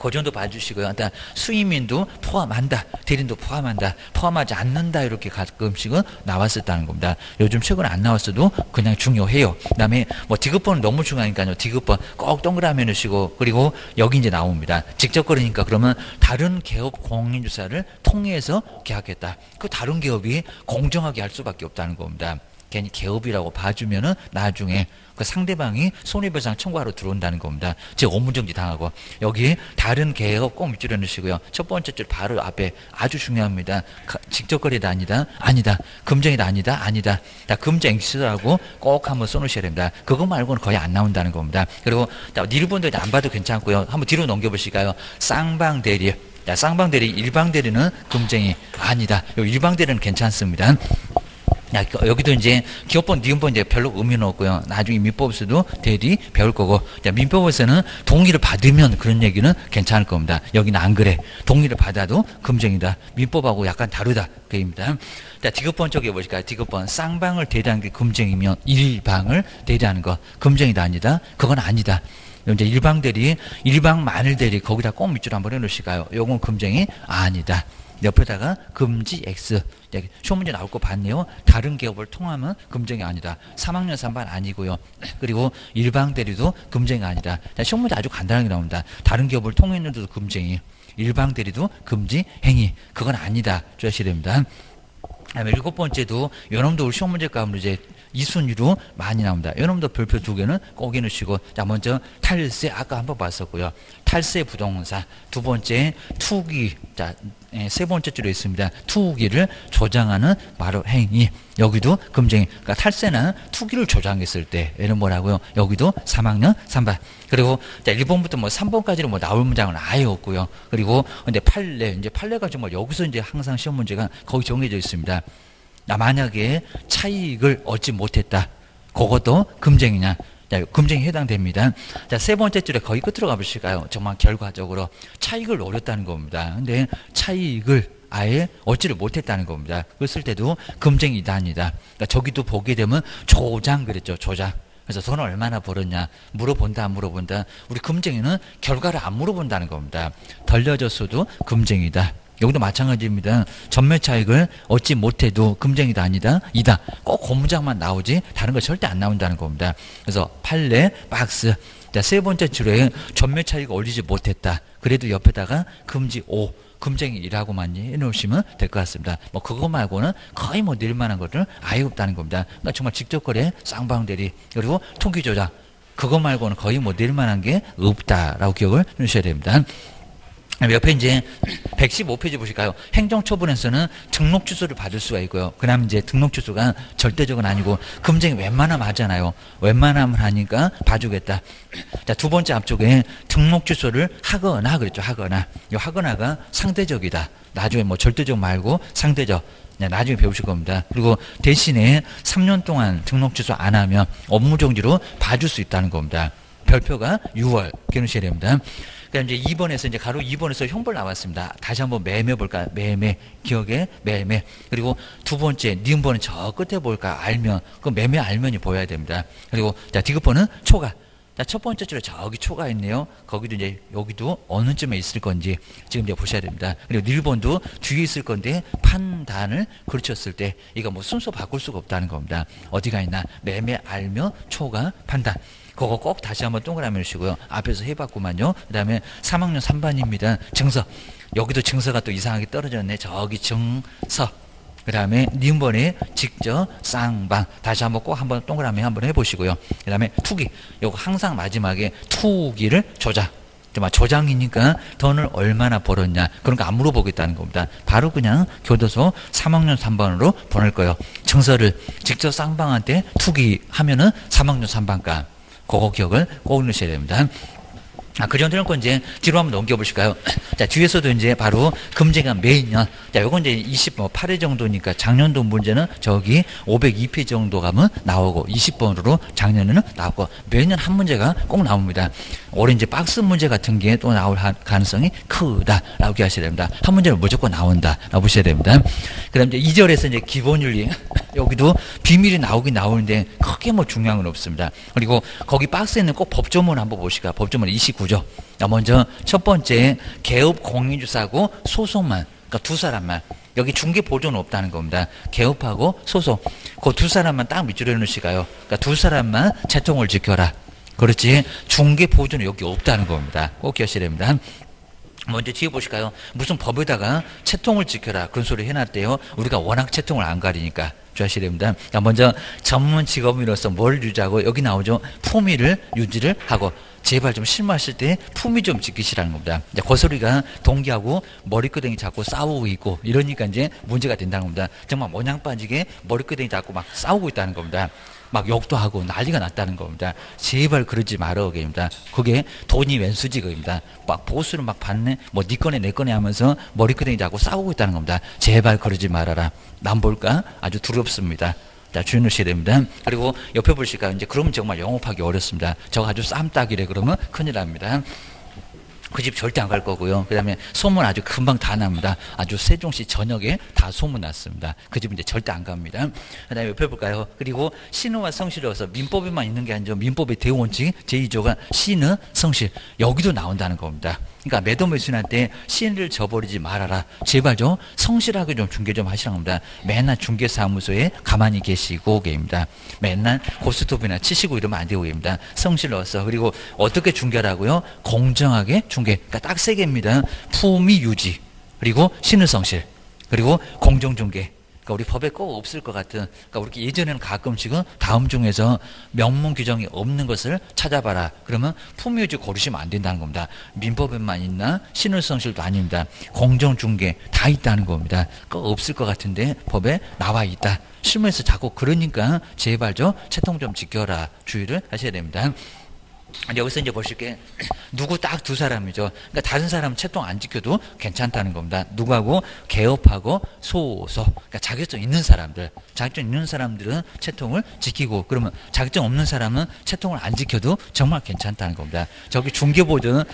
그 정도 봐주시고요. 일단 수임인도 포함한다. 대리인도 포함한다. 포함하지 않는다. 이렇게 가끔씩은 나왔었다는 겁니다. 요즘 최근에 안 나왔어도 그냥 중요해요. 그 다음에 뭐 디귿번은 너무 중요하니까요. 디귿번 꼭 동그라미 넣으시고 그리고 여기 이제 나옵니다. 직접 거래니까 그러면 다른 개업 공인주사를 통해서 계약했다. 그 다른 기업이 공정하게 할 수밖에 없다는 겁니다. 괜히 개업이라고 봐주면은 나중에 그 상대방이 손해배상 청구하러 들어온다는 겁니다. 즉 업무정지 당하고. 여기 다른 개업 꼭 밑줄여 넣으시고요. 첫 번째 줄 바로 앞에 아주 중요합니다. 직접거래다 아니다. 아니다. 금쟁이다 아니다. 아니다. 다 금쟁 X라고 꼭 한번 써놓으셔야 됩니다. 그거 말고는 거의 안 나온다는 겁니다. 그리고 일본도 안 봐도 괜찮고요. 한번 뒤로 넘겨보실까요? 쌍방대리. 쌍방대리, 일방대리는 금쟁이 아니다. 일방대리는 괜찮습니다. 여기도 이제 기업번, 니은번 이제 별로 의미는 없고요. 나중에 민법에서도 대리 배울 거고. 민법에서는 동의를 받으면 그런 얘기는 괜찮을 겁니다. 여기는 안 그래. 동의를 받아도 금쟁이다. 민법하고 약간 다르다. 그 얘기입니다. 디귿번 쪽에 보실까요? 디귿번. 쌍방을 대리하는 게 금쟁이면 일방을 대리하는 거. 금쟁이다 아니다? 그건 아니다. 이제 일방 대리, 일방 만일 대리 거기다 꼭 밑줄 한번 해놓으실까요? 요건 금쟁이 아니다. 옆에다가 금지 X. 시험 문제 나올 거 봤네요. 다른 기업을 통하면 금쟁이 아니다. 3학년 3반 아니고요. 그리고 일방 대리도 금쟁이 아니다. 시험 문제 아주 간단하게 나옵니다. 다른 기업을 통했는데도 금쟁이. 일방 대리도 금지 행위. 그건 아니다. 주셔야 됩니다. 다음에 7번째도 요놈도 우리 시험 문제 가면 이제 2순위로 많이 나옵니다. 요놈도 별표 2개는 꼭 해놓으시고. 자, 먼저 탈세, 아까 한번 봤었고요. 탈세 부동산. 두 번째, 투기. 자, 세 번째 줄에 있습니다. 투기를 조장하는 바로 행위. 여기도 금쟁이. 그러니까 탈세는 투기를 조장했을 때. 얘는 뭐라고요? 여기도 3학년 3반. 그리고 자, 1번부터 뭐 3번까지는 뭐 나올 문장은 아예 없고요. 그리고 근데 판례. 이제 판례가 정말 여기서 이제 항상 시험 문제가 거의 정해져 있습니다. 만약에 차익을 얻지 못했다. 그것도 금쟁이냐? 자, 금쟁이 해당됩니다. 자, 세 번째 줄에 거의 끝으로 가보실까요? 정말 결과적으로 차익을 노렸다는 겁니다. 근데 차익을 아예 얻지를 못했다는 겁니다. 그랬을 때도 금쟁이다 아니다. 그러니까 저기도 보게 되면 조장 그랬죠. 조장. 그래서 돈을 얼마나 벌었냐 물어본다 안 물어본다. 우리 금쟁이는 결과를 안 물어본다는 겁니다. 덜려졌어도 금쟁이다. 여기도 마찬가지입니다. 전매 차익을 얻지 못해도 금쟁이다 아니다 이다. 꼭 그 문장만 나오지 다른 거 절대 안 나온다는 겁니다. 그래서 판례 박스. 자, 세 번째 줄에 전매 차익을 올리지 못했다. 그래도 옆에다가 금지 5. 금쟁이라고만 해놓으시면 될 것 같습니다. 뭐 그거 말고는 거의 뭐 낼만한 것들 아예 없다는 겁니다. 그러니까 정말 직접거래, 쌍방대리, 그리고 통기조작. 그거 말고는 거의 뭐 낼만한 게 없다라고 기억을 해주셔야 됩니다. 옆에 이제 115페이지 보실까요? 행정처분에서는 등록 취소를 받을 수가 있고요. 그 다음 이제 등록 취소가 절대적은 아니고 금쟁이 웬만하면 하잖아요. 웬만하면 하니까 봐주겠다. 자, 두 번째 앞쪽에 등록 취소를 하거나 그랬죠. 하거나. 이 하거나가 상대적이다. 나중에 뭐 절대적 말고 상대적. 나중에 배우실 겁니다. 그리고 대신에 3년 동안 등록 취소 안 하면 업무정지로 봐줄 수 있다는 겁니다. 별표가 6월. 기억하셔야 됩니다. 그다음 이제 2번에서 이제 가로 2번에서 형벌 나왔습니다. 다시 한번 매매 볼까? 매매. 기억에 매매. 그리고 두 번째 니은번은 저 끝에 볼까? 알면. 그 매매 알면이 보여야 됩니다. 그리고 자, 디귿번은 초과. 자, 첫 번째 줄에 저기 초가 있네요. 거기도 이제 여기도 어느 쯤에 있을 건지 지금 이제 보셔야 됩니다. 그리고 1번도 뒤에 있을 건데 판단을 그르쳤을 때 이거 뭐 순서 바꿀 수가 없다는 겁니다. 어디가 있나? 매매 알면 초과 판단. 그거 꼭 다시 한번 동그라미 놓으시고요. 앞에서 해봤구만요. 그 다음에 3학년 3반입니다. 증서. 여기도 증서가 또 이상하게 떨어졌네. 저기 증서. 그 다음에 니은번에 직접 쌍방. 다시 한번 꼭 한번 동그라미 한번 해보시고요. 그 다음에 투기. 요거 항상 마지막에 투기를 조장. 조장이니까 돈을 얼마나 벌었냐. 그런 거 안 물어보겠다는 겁니다. 바로 그냥 교도소 3학년 3반으로 보낼 거예요. 증서를 직접 쌍방한테 투기하면은 3학년 3반가. 그거 기억을 꼭 넣으셔야 됩니다. 그 정도는 건 이제 뒤로 한번 넘겨보실까요? 자, 뒤에서도 이제 바로 금쟁이가 매년. 자, 요건 이제 28회 정도니까 작년도 문제는 저기 502페이지 정도 가면 나오고 20번으로 작년에는 나오고 매년 한 문제가 꼭 나옵니다. 올해 이제 박스 문제 같은 게 또 나올 가능성이 크다라고 기억하셔야 됩니다. 한 문제는 무조건 나온다라고 보셔야 됩니다. 그 다음 이제 2절에서 이제 기본윤리. 여기도 비밀이 나오긴 나오는데 크게 뭐 중요한 건 없습니다. 그리고 거기 박스에는 꼭 법조문 한번 보실까요? 법조문 29조. 먼저 첫 번째 개업 공인주사고 소송만. 그러니까 두 사람만. 여기 중개 보조는 없다는 겁니다. 개업하고 소송. 그 두 사람만 딱 밑줄에 놓으시가요. 그러니까 두 사람만 채통을 지켜라. 그렇지. 중개 보조는 여기 없다는 겁니다. 꼭 기억하셔야 됩니다. 먼저 뒤에 보실까요? 무슨 법에다가 채통을 지켜라 그런 소리 해놨대요. 우리가 워낙 채통을 안 가리니까 주하셔야 됩니다. 먼저 전문 직업인으로서 뭘 유지하고 여기 나오죠. 품위를 유지를 하고 제발 좀 실무하실 때 품위 좀 지키시라는 겁니다. 이제 그 소리가 동기하고 머리끄댕이 잡고 싸우고 있고 이러니까 이제 문제가 된다는 겁니다. 정말 모냥 빠지게 머리끄댕이 잡고 막 싸우고 있다는 겁니다. 막 욕도 하고 난리가 났다는 겁니다. 제발 그러지 말어 그입니다. 그게 돈이 왼수지 그입니다. 막 보수를 막 받네 뭐 네 거네 내 거네 하면서 머리끄댕이 잡고 싸우고 있다는 겁니다. 제발 그러지 말아라. 남 볼까 아주 두렵습니다. 자, 주의하셔야 됩니다. 그리고 옆에 보실까요? 이제 그러면 정말 영업하기 어렵습니다. 저거 아주 쌈딱이래 그러면 큰일 납니다. 그 집 절대 안 갈 거고요. 그 다음에 소문 아주 금방 다 납니다. 아주 세종시 전역에 다 소문 났습니다. 그 집은 이제 절대 안 갑니다. 그 다음에 옆에 볼까요? 그리고 신의와 성실로서 민법에만 있는 게 아니죠. 민법의 대원칙 제2조가 신의, 성실 여기도 나온다는 겁니다. 그러니까 매도 매수인한테 신의를 저버리지 말아라. 제발 좀 성실하게 좀 중개 좀 하시라는 겁니다. 맨날 중개사무소에 가만히 계시고 계입니다. 맨날 고스톱이나 치시고 이러면 안 되고 계입니다. 성실로서 그리고 어떻게 중개라고요? 공정하게 중개. 그러니까 딱 세 개입니다. 품위 유지 그리고 신의 성실 그리고 공정 중개. 그러니까 우리 법에 꼭 없을 것 같은 그러니까 우리 예전에는 가끔씩은 다음 중에서 명문 규정이 없는 것을 찾아봐라. 그러면 품위유지 고르시면 안 된다는 겁니다. 민법에만 있나 신의 성실도 아닙니다. 공정 중개 다 있다는 겁니다. 꼭 없을 것 같은데 법에 나와 있다. 실무에서 자꾸 그러니까 제발 좀 채통 좀 지켜라. 주의를 하셔야 됩니다. 여기서 이제 보실게 누구 딱 두 사람이죠. 그러니까 다른 사람은 채통 안 지켜도 괜찮다는 겁니다. 누구하고 개업하고 소소. 그러니까 자격증 있는 사람들, 자격증 있는 사람들은 채통을 지키고 그러면 자격증 없는 사람은 채통을 안 지켜도 정말 괜찮다는 겁니다. 저기 중개보조는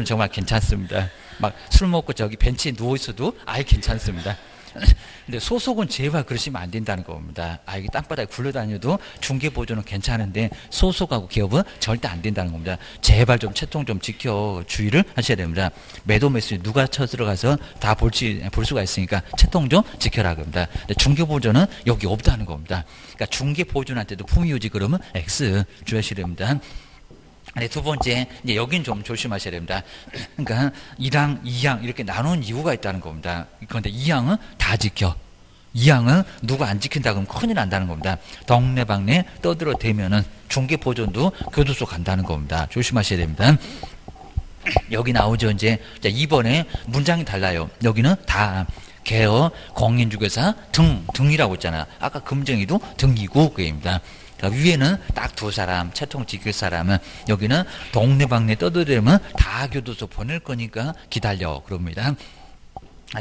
정말 괜찮습니다. 막 술 먹고 저기 벤치에 누워 있어도 아예 괜찮습니다. 근데 소속은 제발 그러시면 안 된다는 겁니다. 이게 땅바닥에 굴러다녀도 중개보조는 괜찮은데 소속하고 기업은 절대 안 된다는 겁니다. 제발 좀 채통 좀 지켜 주의를 하셔야 됩니다. 매도 매수 누가 쳐들어가서 다 볼 수가 있으니까 채통 좀 지켜라 겁니다. 근데 중개보조는 여기 없다는 겁니다. 그러니까 중개보조한테도 품위유지 그러면 X 주의하셔야 됩니다. 네, 두 번째, 이제 여긴 좀 조심하셔야 됩니다. 그러니까 1항, 2항 이렇게 나눈 이유가 있다는 겁니다. 그런데 2항은 다 지켜. 2항은 누가 안 지킨다 그러면 큰일 난다는 겁니다. 동네방네 떠들어 대면은 중개보존도 교도소 간다는 겁니다. 조심하셔야 됩니다. 여기 나오죠. 이제 2번에 문장이 달라요. 여기는 다 개업, 공인중개사, 등이라고 했잖아. 아까 금정이도 등이고 그입니다. 위에는 딱 두 사람 채통 지킬 사람은 여기는 동네방네 떠들면 다 교도소 보낼 거니까 기다려 그럽니다.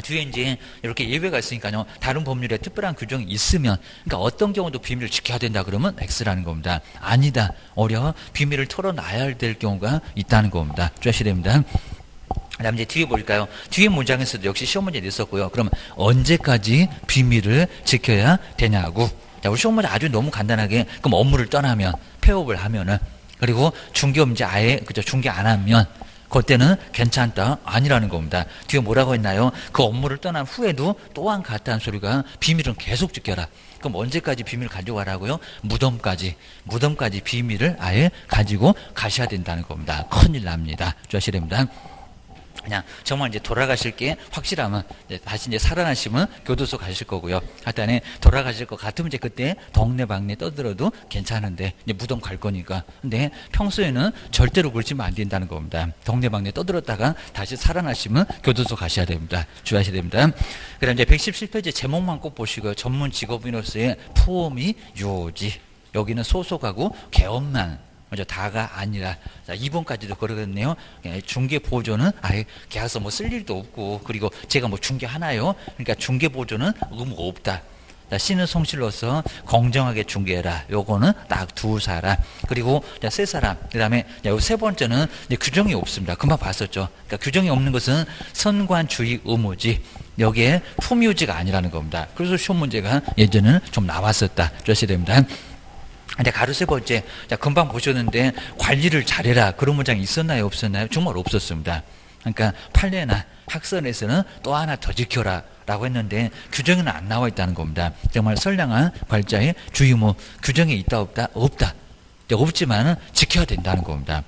뒤에 이제 이렇게 예외가 있으니까요. 다른 법률에 특별한 규정이 있으면 그러니까 어떤 경우도 비밀을 지켜야 된다 그러면 X라는 겁니다. 아니다. 어려워. 비밀을 털어놔야 될 경우가 있다는 겁니다. 주의하셔야 됩니다. 그다음 이제 뒤에 볼까요? 뒤에 문장에서도 역시 시험 문제 냈었고요. 그럼 언제까지 비밀을 지켜야 되냐고. 자, 우리 시험 문제 아주 너무 간단하게 그럼 업무를 떠나면 폐업을 하면은 그리고 중개업 이제 아예 그죠 중개 안 하면 그때는 괜찮다 아니라는 겁니다. 뒤에 뭐라고 했나요? 그 업무를 떠난 후에도 또한 같다는 소리가 비밀은 계속 지켜라. 그럼 언제까지 비밀을 가져가라고요? 무덤까지 비밀을 아예 가지고 가셔야 된다는 겁니다. 큰일 납니다. 주의하셔야 됩니다. 그냥 정말 이제 돌아가실 게 확실하면 다시 이제 살아나시면 교도소 가실 거고요. 하여튼 돌아가실 것 같으면 이제 그때 동네방네 떠들어도 괜찮은데 이제 무덤 갈 거니까. 근데 평소에는 절대로 그러시면 안 된다는 겁니다. 동네방네 떠들었다가 다시 살아나시면 교도소 가셔야 됩니다. 주의하셔야 됩니다. 그다음 이제 117페이지 제목만 꼭 보시고요. 전문 직업인으로서의 품위 유지. 여기는 소속하고 개업만. 먼저 다가 아니라 자 2번까지도 그러겠네요. 중개보조는 아예 계약서 뭐 쓸 일도 없고 그리고 제가 뭐 중개하나요? 그러니까 중개보조는 의무가 없다. 자, 신의 성실로서 공정하게 중개해라. 요거는 딱 두 사람 그리고 세 사람 그 다음에 세 번째는 규정이 없습니다. 금방 봤었죠. 그러니까 규정이 없는 것은 선관주의 의무지 여기에 품위유지가 아니라는 겁니다. 그래서 시험 문제가 예전에는 좀 나왔었다. 주셔야 됩니다. 근데 가로 세 번째, 자, 금방 보셨는데 관리를 잘해라. 그런 문장이 있었나요? 없었나요? 정말 없었습니다. 그러니까 판례나 학설에서는 또 하나 더 지켜라 라고 했는데 규정에는 안 나와 있다는 겁니다. 정말 선량한 관리자의 주의무 규정이 있다 없다? 없다. 없지만 지켜야 된다는 겁니다.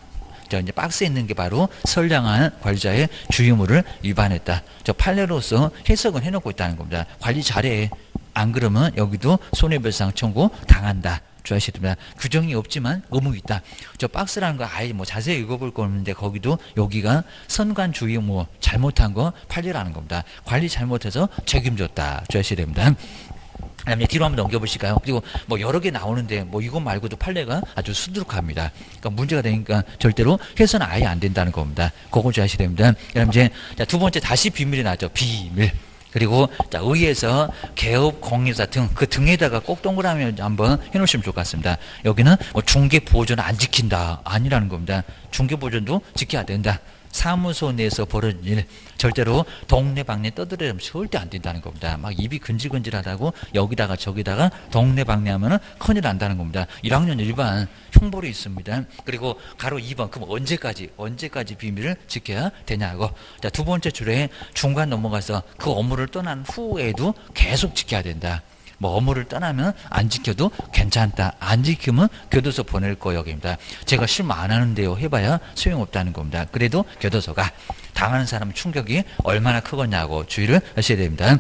저 이제 박스에 있는 게 바로 선량한 관리자의 주의무를 위반했다. 저 판례로서 해석은 해놓고 있다는 겁니다. 관리 잘해. 안 그러면 여기도 손해배상 청구 당한다. 주의하셔야 규정이 없지만 의무가 있다. 저 박스라는 거 아예 뭐 자세히 읽어볼 거 없는데 거기도 여기가 선관주의 뭐 잘못한 거 판례라는 겁니다. 관리 잘못해서 책임졌다. 주의하셔야 됩니다. 그다음에 뒤로 한번 넘겨보실까요? 그리고 뭐 여러 개 나오는데 뭐 이것 말고도 판례가 아주 수두룩합니다. 그러니까 문제가 되니까 절대로 해서는 아예 안 된다는 겁니다. 그거 주의하셔야 됩니다. 그다음 이제 두 번째 다시 비밀이 나죠. 비밀. 그리고 자, 의회에서 개업 공유사 등 그 등에다가 꼭 동그라미 한번 해놓으시면 좋을 것 같습니다. 여기는 뭐 중개 보존 안 지킨다 아니라는 겁니다. 중개 보존도 지켜야 된다. 사무소 내에서 벌어진 일 절대로 동네방네 떠들어대면 절대 안 된다는 겁니다. 막 입이 근질근질하다고 여기다가 저기다가 동네방네하면은 큰일 난다는 겁니다. 1학년 일반 형벌이 있습니다. 그리고 가로 2번 그럼 언제까지 비밀을 지켜야 되냐고. 자, 두 번째 줄에 중간 넘어가서 그 업무를 떠난 후에도 계속 지켜야 된다. 뭐 업무를 떠나면 안 지켜도 괜찮다. 안 지키면 교도소 보낼 거 여기입니다. 제가 실무 안 하는데요 해봐야 소용없다는 겁니다. 그래도 교도소가 당하는 사람 충격이 얼마나 크겠냐고 주의를 하셔야 됩니다.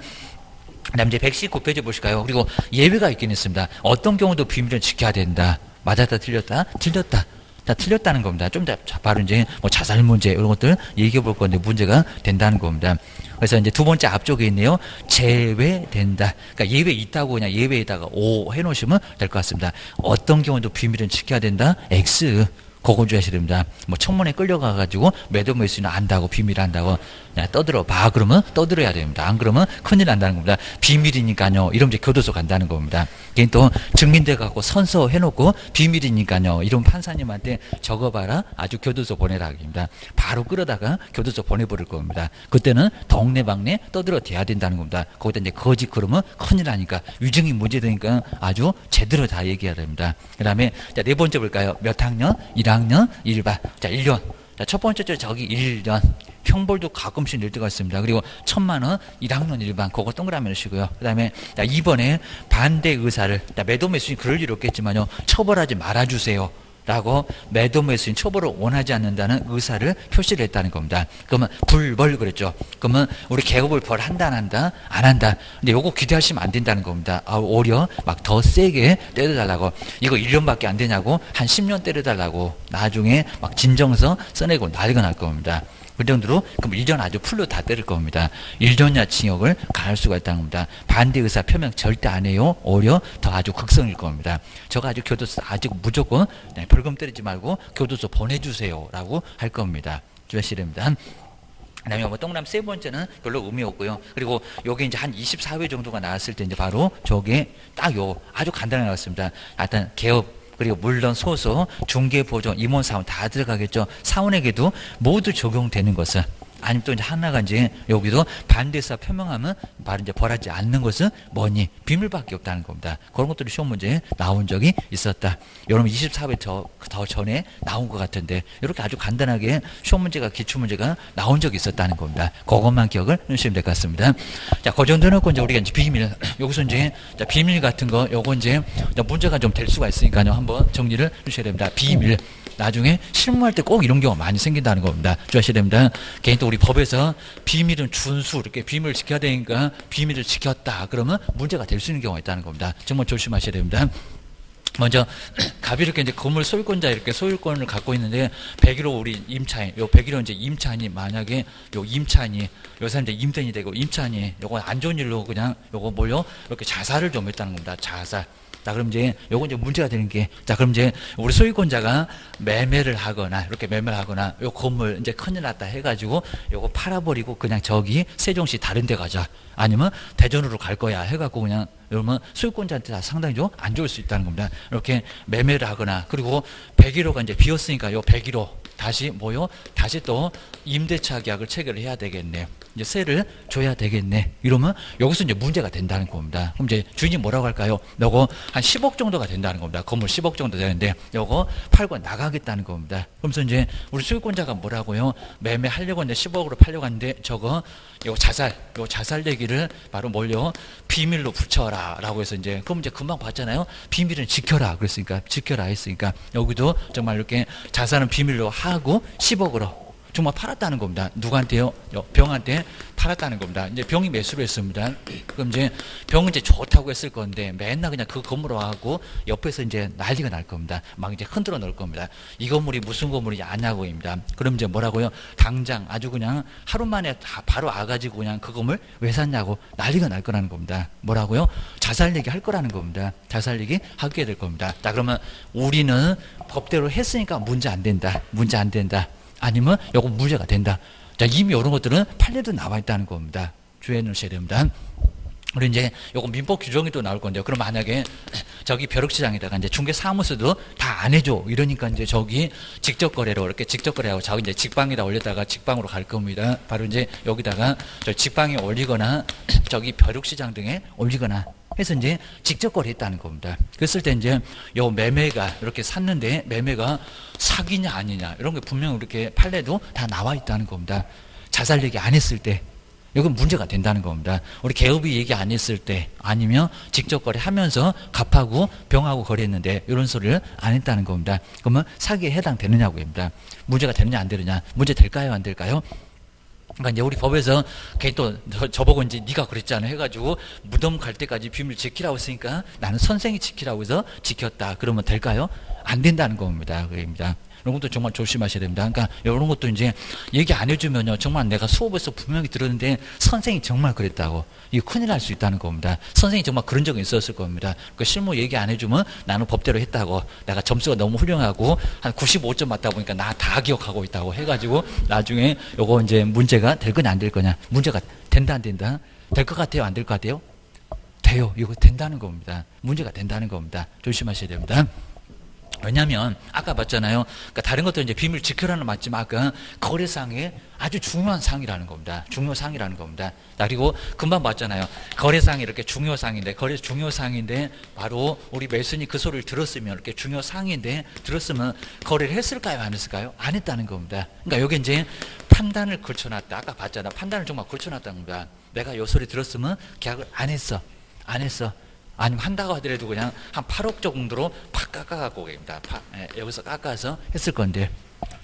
그다음 이제 119페이지 보실까요? 그리고 예외가 있긴 있습니다. 어떤 경우도 비밀을 지켜야 된다. 맞았다 틀렸다? 틀렸다. 자, 틀렸다는 겁니다. 좀 더 바로 이제 뭐 자살 문제 이런 것들 얘기해 볼 건데 문제가 된다는 겁니다. 그래서 이제 두 번째 앞쪽에 있네요. 제외된다. 그러니까 예외 있다고 그냥 예외에다가 O 해놓으시면 될 것 같습니다. 어떤 경우도 비밀은 지켜야 된다. X. 그거 주셔야 됩니다. 뭐 청문회 끌려가가지고 매도매수는 안다고 비밀 한다고 떠들어 봐. 그러면 떠들어야 됩니다. 안 그러면 큰일 난다는 겁니다. 비밀이니까요. 이러면 이제 교도소 간다는 겁니다. 걔는 또 증민돼 갖고 선서 해놓고 비밀이니까요. 이런 판사님한테 적어봐라. 아주 교도소 보내라 합니다. 바로 끌어다가 교도소 보내버릴 겁니다. 그때는 동네방네 떠들어 대야 된다는 겁니다. 거기다 이제 거짓 그러면 큰일 나니까 위증이 문제되니까 아주 제대로 다 얘기해야 됩니다. 그 다음에 네 번째 볼까요? 몇 학년? 1학년 1반. 자, 1년. 자, 첫 번째 줄 저기 1년. 형벌도 가끔씩 낼 때가 있습니다. 그리고 1,000,000원 1학년 1반. 그거 동그라미 넣으시고요. 그 다음에 2번에 반대 의사를 매도매수인 그럴 일 없겠지만요. 처벌하지 말아주세요. 라고 매도매수인 처벌을 원하지 않는다는 의사를 표시를 했다는 겁니다. 그러면 불벌 그랬죠. 그러면 우리 개업을 벌한다 안 한다? 안 한다. 근데 요거 기대하시면 안 된다는 겁니다. 오히려 막 더 세게 때려달라고. 이거 1년밖에 안 되냐고 한 10년 때려달라고 나중에 막 진정서 써내고 난리가 날 겁니다. 그 정도로 그럼 1년 아주 풀로 다 때릴 겁니다. 1년야 징역을 가할 수가 있다는 겁니다. 반대 의사 표명 절대 안 해요. 오히려 더 아주 극성일 겁니다. 저거 아주 교도소 아직 무조건 벌금 때리지 말고 교도소 보내주세요 라고 할 겁니다. 주의하셔야 됩니다. 그 다음에 뭐 동그라미 세 번째는 별로 의미 없고요. 그리고 요게 이제 한 24회 정도가 나왔을 때 이제 바로 저게 딱 요 아주 간단하게 나왔습니다. 하여튼 개업 그리고 물론 소소, 중개보존, 임원사원 다 들어가겠죠. 사원에게도 모두 적용되는 것은 아니면 또 이제 하나가 이제 여기도 반대사 표명하면 바로 이제 벌하지 않는 것은 뭐니? 비밀밖에 없다는 겁니다. 그런 것들이 시험 문제에 나온 적이 있었다. 여러분 24회 더 전에 나온 것 같은데 이렇게 아주 간단하게 시험 문제가 기출 문제가 나온 적이 있었다는 겁니다. 그것만 기억을 해주시면 될 것 같습니다. 자, 그 정도 놓고 이제 우리가 이제 비밀 여기서 이제 비밀 같은 거 요거 이제 문제가 좀 될 수가 있으니까요. 한번 정리를 해주셔야 됩니다. 비밀. 나중에 실무할 때 꼭 이런 경우가 많이 생긴다는 겁니다. 주의하셔야 됩니다. 개인 또 우리 법에서 비밀은 준수 이렇게 비밀을 지켜야 되니까 비밀을 지켰다 그러면 문제가 될 수 있는 경우가 있다는 겁니다. 정말 조심하셔야 됩니다. 먼저 갑이 이렇게 이제 건물 소유권자 이렇게 소유권을 갖고 있는데 101호 우리 임차인 요 101호 이제 임차인이 만약에 요 임차인이 요 사람 이제 임대인이 되고 임차인이 요거 안 좋은 일로 그냥 요거 뭘요 이렇게 자살을 좀 했다는 겁니다. 자살. 자, 그럼 이제 요건 이제 문제가 되는 게, 자, 그럼 이제 우리 소유권자가 매매를 하거나, 이렇게 매매를 하거나, 요 건물 이제 큰일 났다 해가지고 요거 팔아버리고 그냥 저기 세종시 다른 데 가자. 아니면 대전으로 갈 거야 해갖고 그냥 이러면 소유권자한테 다 상당히 좀 안 좋을 수 있다는 겁니다. 이렇게 매매를 하거나, 그리고 101호가 이제 비었으니까 요 101호 다시 뭐요? 다시 또 임대차 계약을 체결해야 되겠네. 이제 세를 줘야 되겠네. 이러면 여기서 이제 문제가 된다는 겁니다. 그럼 이제 주인이 뭐라고 할까요? 요거 한 10억 정도가 된다는 겁니다. 건물 10억 정도 되는데 요거 팔고 나가겠다는 겁니다. 그러면서 이제 우리 소유권자가 뭐라고요? 매매하려고 이제 10억으로 팔려고 하는데 저거 요 자살 얘기를 바로 뭘요? 비밀로 붙여라 라고 해서 이제 그럼 이제 금방 봤잖아요. 비밀은 지켜라 그랬으니까 지켜라 했으니까 여기도 정말 이렇게 자살은 비밀로 사고 10억으로 정말 팔았다는 겁니다. 누구한테요? 병한테 팔았다는 겁니다. 이제 병이 매수를 했습니다. 그럼 이제 병은 이제 좋다고 했을 건데 맨날 그냥 그 건물을 하고 옆에서 이제 난리가 날 겁니다. 막 이제 흔들어 놓을 겁니다. 이 건물이 무슨 건물이 아냐고입니다. 그럼 이제 뭐라고요? 당장 아주 그냥 하루 만에 다 바로 와가지고 그냥 그 건물 왜 샀냐고 난리가 날 거라는 겁니다. 뭐라고요? 자살 얘기 할 거라는 겁니다. 자살 얘기 하게 될 겁니다. 자, 그러면 우리는 법대로 했으니까 문제 안 된다. 문제 안 된다. 아니면 요거 문제가 된다. 자, 이미 이런 것들은 판례도 나와 있다는 겁니다. 주의해 놓으셔야 됩니다. 그리고 이제 요거 민법 규정이 또 나올 건데요. 그럼 만약에 저기 벼룩시장에다가 이제 중개사무소도 다 안 해줘. 이러니까 이제 저기 직접 거래로 이렇게 직접 거래하고 자기 이제 직방에다 올렸다가 직방으로 갈 겁니다. 바로 이제 여기다가 저 직방에 올리거나 저기 벼룩시장 등에 올리거나 해서 이제 직접 거래했다는 겁니다. 그랬을 때 이제 요 매매가 이렇게 샀는데 매매가 사기냐 아니냐 이런 게 분명 이렇게 판례도 다 나와 있다는 겁니다. 자살 얘기 안 했을 때 이건 문제가 된다는 겁니다. 우리 개업이 얘기 안 했을 때 아니면 직접 거래하면서 갑하고 병하고 거래했는데 이런 소리를 안 했다는 겁니다. 그러면 사기에 해당되느냐고 합니다. 문제가 되느냐 안 되느냐 문제 될까요 안 될까요? 그러니까 이제 우리 법에서 걔 또 저보고 이제 네가 그랬잖아 해가지고 무덤 갈 때까지 비밀 지키라고 했으니까 나는 선생이 지키라고 해서 지켰다. 그러면 될까요? 안 된다는 겁니다. 그입니다. 이런 것도 정말 조심하셔야 됩니다. 그러니까 이런 것도 이제 얘기 안 해주면요 정말 내가 수업에서 분명히 들었는데 선생이 정말 그랬다고 이거 큰일 날 수 있다는 겁니다. 선생이 정말 그런 적이 있었을 겁니다. 그 실무 얘기 안 해주면 나는 법대로 했다고 내가 점수가 너무 훌륭하고 한 95점 맞다 보니까 나 다 기억하고 있다고 해가지고 나중에 요거 이제 문제가 될 거냐 안 될 거냐 문제가 된다 안 된다 될 것 같아요 안 될 것 같아요 돼요. 이거 된다는 겁니다. 문제가 된다는 겁니다. 조심하셔야 됩니다. 왜냐하면 아까 봤잖아요. 그러니까 다른 것들은 이제 비밀 지켜라는 맞지만 아까 거래상의 아주 중요한 상이라는 겁니다. 중요상이라는 겁니다. 그리고 금방 봤잖아요. 거래상이 이렇게 중요상인데 거래 중요상인데 바로 우리 매순이 그 소리를 들었으면 이렇게 중요상인데 들었으면 거래를 했을까요 안 했을까요? 안 했다는 겁니다. 그러니까 여기 이제 판단을 걸쳐놨다. 아까 봤잖아. 판단을 정말 걸쳐놨다는 겁니다. 내가 요 소리 들었으면 계약을 안 했어. 안 했어. 아니면 한다고 하더라도 그냥 한 8억 정도로 팍 깎아갖고 오겠습니다. 여기서 깎아서 했을 건데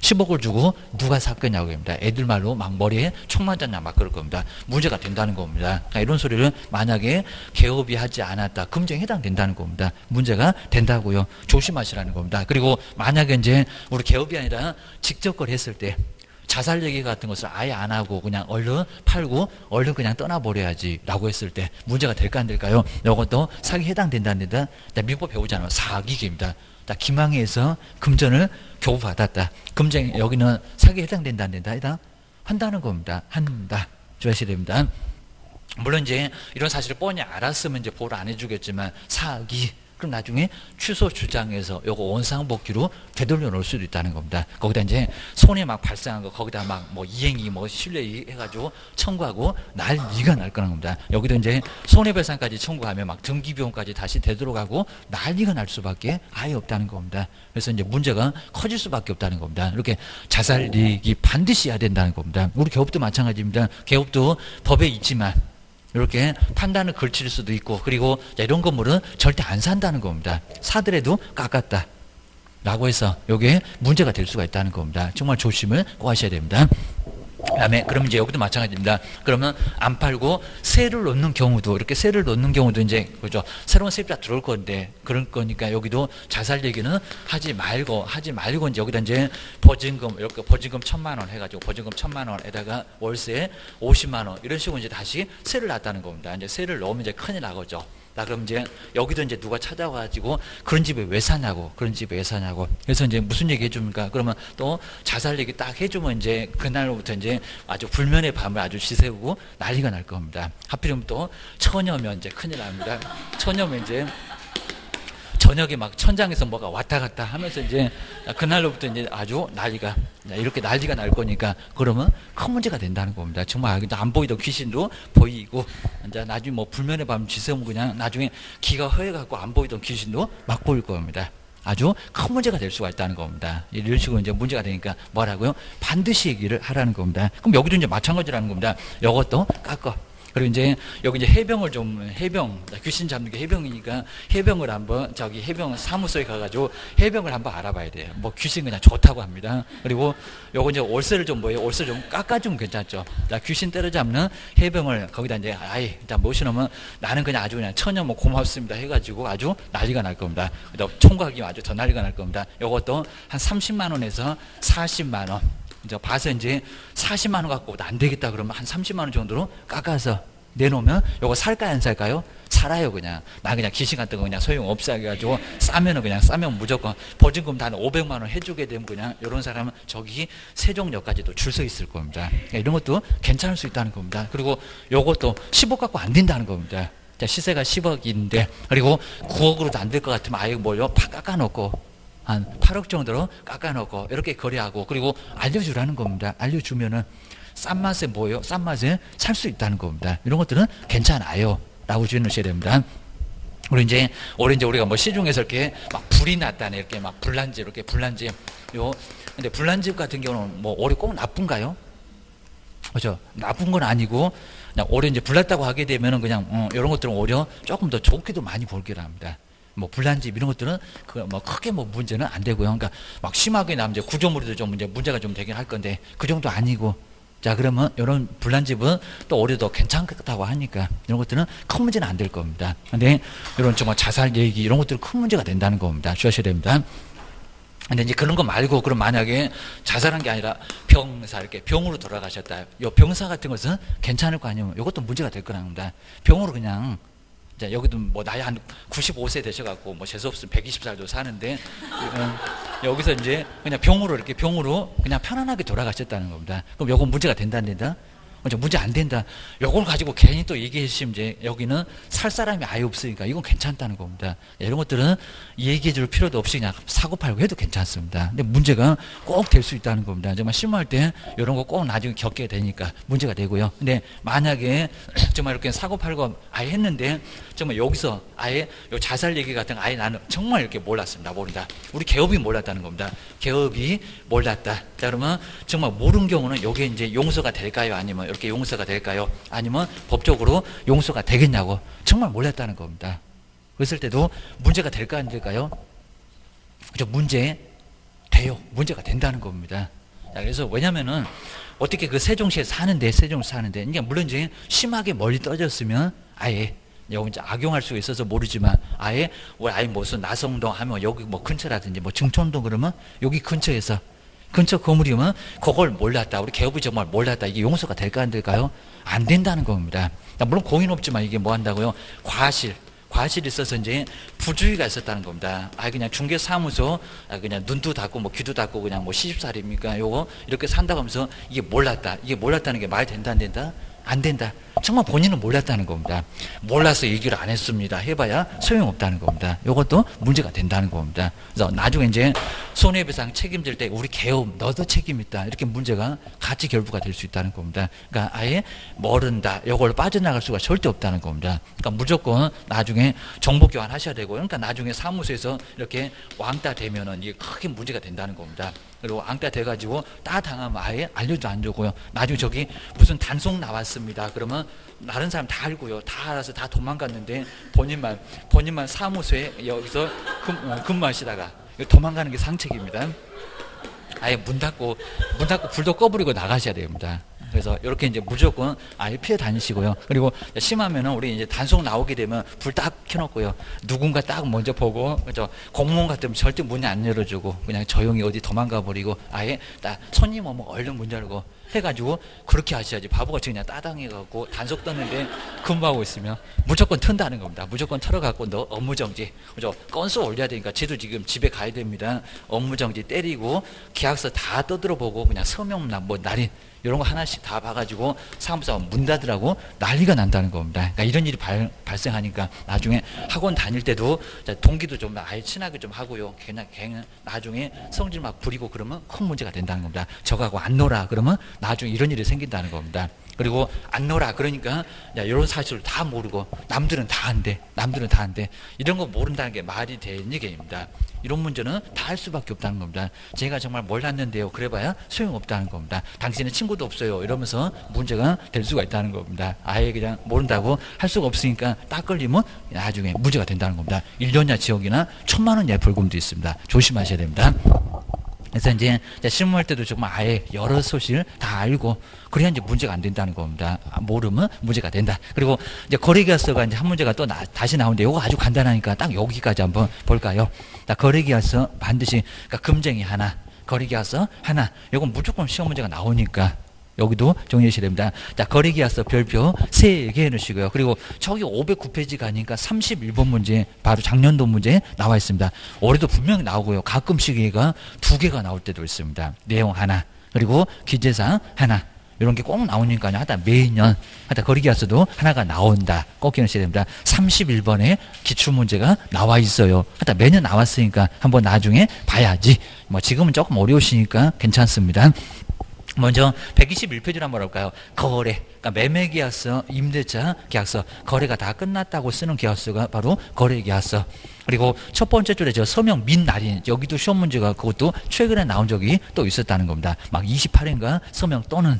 10억을 주고 누가 샀겠냐고 합니다. 애들 말로 막 머리에 총 맞았냐 막 그럴 겁니다. 문제가 된다는 겁니다. 그러니까 이런 소리를 만약에 개업이 하지 않았다. 금정에 해당된다는 겁니다. 문제가 된다고요. 조심하시라는 겁니다. 그리고 만약에 이제 우리 개업이 아니라 직접 거래했을 때 자살 얘기 같은 것을 아예 안 하고 그냥 얼른 팔고 얼른 그냥 떠나버려야지 라고 했을 때 문제가 될까 안 될까요? 이것도 사기에 해당된다 안 된다? 민법 배우잖아요. 사기입니다. 김항에서 금전을 교부받았다. 금전 여기는 사기에 해당된다 안 된다? 해당? 한다는 겁니다. 한다. 조심하셔야 됩니다. 물론 이제 이런 사실을 뻔히 알았으면 이제 보호를 안 해주겠지만 사기 그럼 나중에 취소 주장해서 요거 원상복귀로 되돌려 놓을 수도 있다는 겁니다. 거기다 이제 손해 막 발생한 거 거기다 막 뭐 이행이 뭐 실례이 해가지고 청구하고 난리가 날 거라는 겁니다. 여기도 이제 손해배상까지 청구하면 막 등기비용까지 다시 되돌아가고 난리가 날 수밖에 아예 없다는 겁니다. 그래서 이제 문제가 커질 수밖에 없다는 겁니다. 이렇게 자살 이익이 반드시 해야 된다는 겁니다. 우리 개업도 마찬가지입니다. 개업도 법에 있지만 이렇게 판단을 걸칠 수도 있고 그리고 이런 건물은 절대 안 산다는 겁니다. 사더라도 깎았다 라고 해서 여기에 문제가 될 수가 있다는 겁니다. 정말 조심을 꼭 하셔야 됩니다. 그다음에 그럼 이제 여기도 마찬가지입니다. 그러면 안 팔고 세를 놓는 경우도 이렇게 세를 놓는 경우도 이제 그죠 새로운 세입자 들어올 건데 그럴 거니까 여기도 자살 얘기는 하지 말고 이제 여기다 이제 보증금 이렇게 보증금 1,000만 원 해가지고 보증금 1,000만 원에다가 월세 50만 원 이런 식으로 이제 다시 세를 놨다는 겁니다. 이제 세를 넣으면 이제 큰일 나거죠. 나 그럼 이제 여기도 이제 누가 찾아와가지고 그런 집에 왜 사냐고 그래서 이제 무슨 얘기 해줍니까? 그러면 또 자살 얘기 딱 해주면 이제 그날부터 이제 아주 불면의 밤을 아주 지새우고 난리가 날 겁니다. 하필이면 또 처녀면 이제 큰일 납니다. 처녀면 이제 저녁에 막 천장에서 뭐가 왔다 갔다 하면서 이제 그날로부터 이제 아주 난리가 이렇게 난리가 날 거니까 그러면 큰 문제가 된다는 겁니다. 정말 안 보이던 귀신도 보이고 이제 나중에 뭐 불면의 밤 지새우면 그냥 나중에 기가 허해갖고 안 보이던 귀신도 막 보일 겁니다. 아주 큰 문제가 될 수가 있다는 겁니다. 이런 식으로 이제 문제가 되니까 뭐라고요? 반드시 얘기를 하라는 겁니다. 그럼 여기도 이제 마찬가지라는 겁니다. 이것도 깎아. 그리고 이제 여기 이제 해병을 좀 귀신 잡는 게 해병이니까 해병을 한번 저기 해병 사무소에 가가지고 해병을 한번 알아봐야 돼요. 뭐 귀신 그냥 좋다고 합니다. 그리고 요거 이제 월세를 좀 월세 좀 깎아주면 괜찮죠. 자, 귀신 때려잡는 해병을 거기다 이제 일단 모셔놓으면 나는 그냥 아주 그냥 처녀 뭐 고맙습니다 해가지고 아주 난리가 날 겁니다. 총각이 아주 더 난리가 날 겁니다. 요것도 한 30만 원에서 40만 원. 이제 봐서 이제 40만 원 갖고 안 되겠다 그러면 한 30만 원 정도로 깎아서 내놓으면 요거 살까요 안 살까요? 살아요. 그냥 나 그냥 귀신 같은 거 그냥 소용없어 해가지고 싸면 무조건 보증금 다 500만 원 해주게 되면 그냥 이런 사람은 저기 세종역까지도 줄 서 있을 겁니다. 이런 것도 괜찮을 수 있다는 겁니다. 그리고 요것도 10억 갖고 안 된다는 겁니다. 자, 시세가 10억인데 그리고 9억으로도 안 될 것 같으면 아예 뭘요 팍 깎아놓고 한 8억 정도로 깎아놓고 이렇게 거래하고 그리고 알려주라는 겁니다. 알려주면은 싼 맛에 싼 맛에 살 수 있다는 겁니다. 이런 것들은 괜찮아요 라고 주의하셔야 됩니다. 우리 이제 우리가 뭐 시중에서 이렇게 막 불이 났다네 이렇게 막 불난집 근데 불난집 같은 경우는 뭐 올해 꼭 나쁜가요? 그죠? 나쁜 건 아니고 그냥 올해 이제 불났다고 하게 되면은 그냥 이런 것들은 오히려 조금 더 좋게도 많이 볼게라 합니다. 뭐 불난집 이런 것들은 뭐 크게 뭐 문제는 안 되고요. 그러니까 막 심하게 나면 이제 구조물에도 좀 문제가 좀 되긴 할 건데 그 정도 아니고 자 그러면 이런 불난집은 또 올해도 괜찮다고 하니까 이런 것들은 큰 문제는 안 될 겁니다. 근데 이런 정말 자살 얘기 이런 것들은 큰 문제가 된다는 겁니다. 주셔야 됩니다. 근데 이제 그런 거 말고 그럼 만약에 자살한 게 아니라 병사 이렇게 병으로 돌아가셨다. 요 병사 같은 것은 괜찮을 거 아니면 이것도 문제가 될 거랍니다. 병으로 그냥 자, 여기도 뭐 나이 한 95세 되셔갖고 뭐 재수없으면 120살도 사는데 여기서 이제 그냥 병으로 그냥 편안하게 돌아가셨다는 겁니다. 그럼 요건 문제가 된다 안 된다? 문제 안 된다. 요걸 가지고 괜히 또 얘기해 주시면 이제 여기는 살 사람이 아예 없으니까 이건 괜찮다는 겁니다. 이런 것들은 얘기해 줄 필요도 없이 그냥 사고 팔고 해도 괜찮습니다. 근데 문제가 꼭 될 수 있다는 겁니다. 정말 심할 때 이런 거 꼭 나중에 겪게 되니까 문제가 되고요. 근데 만약에 정말 이렇게 사고 팔고 아예 했는데 정말 여기서 아예 요 자살 얘기 같은 거 아예 나는 정말 이렇게 몰랐습니다. 모른다. 우리 개업이 몰랐다는 겁니다. 개업이 몰랐다. 자, 그러면 정말 모르는 경우는 이게 이제 용서가 될까요? 아니면 이렇게 용서가 될까요? 아니면 법적으로 용서가 되겠냐고 정말 몰랐다는 겁니다. 그랬을 때도 문제가 될까 안 될까요? 그죠? 문제 돼요. 문제가 된다는 겁니다. 자, 그래서 왜냐면은 어떻게 그 세종시에 사는데 그러니까 물론 이제 심하게 멀리 떨어졌으면 아예 여기 이제 악용할 수 있어서 모르지만 아예 무슨 나성동 하면 여기 뭐 근처라든지 뭐 증촌동 그러면 여기 근처에서 근처 건물이면 그걸 몰랐다. 우리 개업이 정말 몰랐다. 이게 용서가 될까 안 될까요? 안 된다는 겁니다. 물론 공인 없지만 이게 뭐 한다고요? 과실이 있어서 이제 부주의가 있었다는 겁니다. 그냥 중개사무소 그냥 눈도 닫고 뭐 귀도 닫고 그냥 뭐 시집살이입니까? 요거 이렇게 산다고 하면서 이게 몰랐다는 게 말이 된다 안 된다? 안 된다. 정말 본인은 몰랐다는 겁니다. 몰라서 얘기를 안 했습니다. 해봐야 소용없다는 겁니다. 이것도 문제가 된다는 겁니다. 그래서 나중에 이제 손해배상 책임질 때 우리 개업 너도 책임 있다. 이렇게 문제가 같이 결부가 될 수 있다는 겁니다. 그러니까 아예 모른다. 이걸 빠져나갈 수가 절대 없다는 겁니다. 그러니까 무조건 나중에 정보 교환하셔야 되고요. 그러니까 나중에 사무소에서 이렇게 왕따 되면은 이게 크게 문제가 된다는 겁니다. 그리고 왕따 돼가지고 당하면 아예 알려도 안 주고요. 나중에 저기 무슨 단속 나왔습니다. 그러면 다른 사람 다 알고요. 다 알아서 다 도망갔는데 본인만 사무소에 여기서 근무하시다가 도망가는 게 상책입니다. 아예 문 닫고 불도 꺼버리고 나가셔야 됩니다. 그래서 이렇게 이제 무조건 아예 피해 다니시고요. 그리고 심하면은 우리 이제 단속 나오게 되면 불 딱 켜놓고요. 누군가 딱 먼저 보고, 그죠? 공무원 같으면 절대 문이 안 열어주고 그냥 조용히 어디 도망가 버리고 아예 딱 손님 오면 얼른 문 열고 해가지고 그렇게 하셔야지. 바보같이 그냥 따당해갖고 단속 떴는데 근무하고 있으면 무조건 튼다는 겁니다. 무조건 털어갖고 너 업무정지. 그죠? 건수 올려야 되니까 쟤도 지금 집에 가야 됩니다. 업무정지 때리고 계약서 다 떠들어보고 그냥 서명란 뭐 날인 이런 거 하나씩 다 봐가지고 사무소 문 닫으라고 난리가 난다는 겁니다. 그러니까 이런 일이 발생하니까 나중에 학원 다닐 때도 동기도 좀 아예 친하게 좀 하고요. 그냥 나중에 성질 막 부리고 그러면 큰 문제가 된다는 겁니다. 저거하고 안 놀아 그러면 나중에 이런 일이 생긴다는 겁니다. 그리고 안 놀아. 그러니까 이런 사실을 다 모르고 남들은 다 한대. 남들은 다 한대. 이런 거 모른다는 게 말이 되는 얘기입니다. 이런 문제는 다 할 수밖에 없다는 겁니다. 제가 정말 몰랐는데요. 그래봐야 소용없다는 겁니다. 당신은 친구도 없어요. 이러면서 문제가 될 수가 있다는 겁니다. 아예 그냥 모른다고 할 수가 없으니까 딱 걸리면 나중에 문제가 된다는 겁니다. 1년이나 지역이나 1,000만 원 이하의 벌금도 있습니다. 조심하셔야 됩니다. 그래서 이제 실무할 때도 정말 아예 여러 소식을 다 알고 그래야 이제 문제가 안 된다는 겁니다. 모르면 문제가 된다. 그리고 이제 거래계약서가 이제 한 문제가 또 다시 나오는데 이거 아주 간단하니까 딱 여기까지 한번 볼까요? 거래계약서 반드시 그러니까 금쟁이 하나, 거래계약서 하나. 이건 무조건 시험 문제가 나오니까. 여기도 정리하셔야 됩니다. 자, 거래계약서 별표 3개 넣으시고요. 그리고 저기 509페이지 가니까 31번 문제, 바로 작년도 문제 나와 있습니다. 올해도 분명히 나오고요. 가끔씩 얘가 2개가 나올 때도 있습니다. 내용 하나, 그리고 기재사항 하나. 이런 게 꼭 나오니까요. 하여튼 매년, 하여튼 거래계약서도 하나가 나온다. 꼭 기억하셔야 됩니다. 31번에 기출문제가 나와 있어요. 하여튼 매년 나왔으니까 한번 나중에 봐야지. 뭐 지금은 조금 어려우시니까 괜찮습니다. 먼저 121페이지로 한번 볼까요? 거래, 그러니까 매매계약서, 임대차 계약서, 거래가 다 끝났다고 쓰는 계약서가 바로 거래계약서. 그리고 첫 번째 줄에 저 서명 민 날인, 여기도 시험 문제가 그것도 최근에 나온 적이 또 있었다는 겁니다. 막 28인가 서명 또는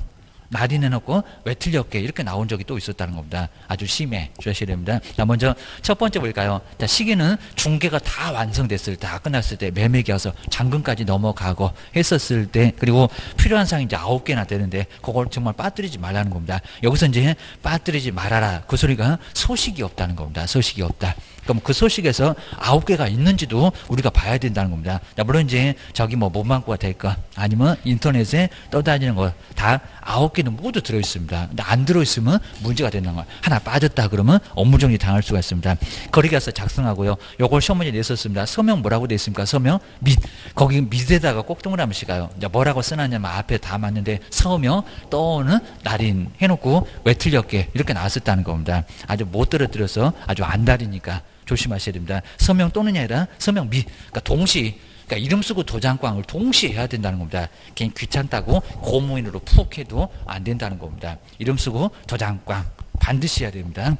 날인해놓고 왜 틀렸게 이렇게 나온 적이 또 있었다는 겁니다. 아주 심해 주셔야 됩니다. 자, 먼저 첫 번째 볼까요? 자, 시기는 중개가 다 완성됐을 때, 다 끝났을 때, 매매계약서 잔금까지 넘어가고 했었을 때, 그리고 필요한 사항이 이제 9개나 되는데 그걸 정말 빠뜨리지 말라는 겁니다. 여기서 이제 빠뜨리지 말아라. 그 소리가 소식이 없다는 겁니다. 소식이 없다. 그럼 그 소식에서 9개가 있는지도 우리가 봐야 된다는 겁니다. 자, 물론 이제 저기 뭐 문방구가 될까 아니면 인터넷에 떠다니는 거 다 9개는 모두 들어있습니다. 근데 안 들어있으면 문제가 된다는 거예요. 하나 빠졌다 그러면 업무정지 당할 수가 있습니다. 거래계약서 작성하고요. 요걸 시험 문제 냈었습니다. 서명 뭐라고 돼 있습니까? 서명 및. 거기 밑에다가 꼭 동그라미씩 가요. 뭐라고 써놨냐면 앞에 다 맞는데 서명 또는 날인 해놓고 왜 틀렸게 이렇게 나왔었다는 겁니다. 아주 못 떨어뜨려서 아주 안달이니까 조심하셔야 됩니다. 서명 또는이 아니라 서명 및. 그러니까 동시. 그러니까 이름 쓰고 도장꽝을 동시에 해야 된다는 겁니다. 괜히 귀찮다고 고무인으로 푹 해도 안 된다는 겁니다. 이름 쓰고 도장꽝 반드시 해야 됩니다.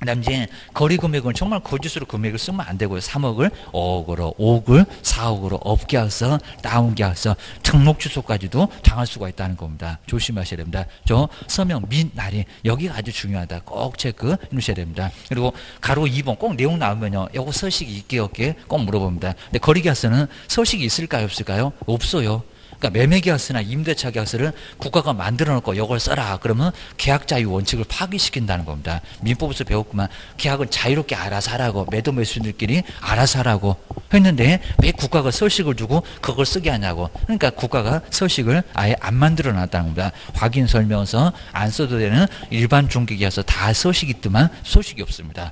그 다음 이제 거래 금액은 정말 거짓으로 금액을 쓰면 안 되고요. 3억을 5억으로, 5억을 4억으로 업계약서, 다운계약서, 등록 취소까지도 당할 수가 있다는 겁니다. 조심하셔야 됩니다. 저 서명 민 날인 여기가 아주 중요하다. 꼭 체크해 놓으셔야 됩니다. 그리고 가로 2번 꼭 내용 나오면요. 요거 서식이 있게 없게 꼭 물어봅니다. 근데 거래계약서는 서식이 있을까요? 없을까요? 없어요. 그러니까 매매계약서나 임대차 계약서를 국가가 만들어 놓고 이걸 써라. 그러면 계약 자유 원칙을 파기시킨다는 겁니다. 민법에서 배웠구만. 계약은 자유롭게 알아서 하라고. 매도 매수인들끼리 알아서 하라고 했는데 왜 국가가 서식을 두고 그걸 쓰게 하냐고. 그러니까 국가가 서식을 아예 안 만들어 놨다는 겁니다. 확인 설명서 안 써도 되는 일반 중개계약서 다 서식이 있지만 소식이 없습니다.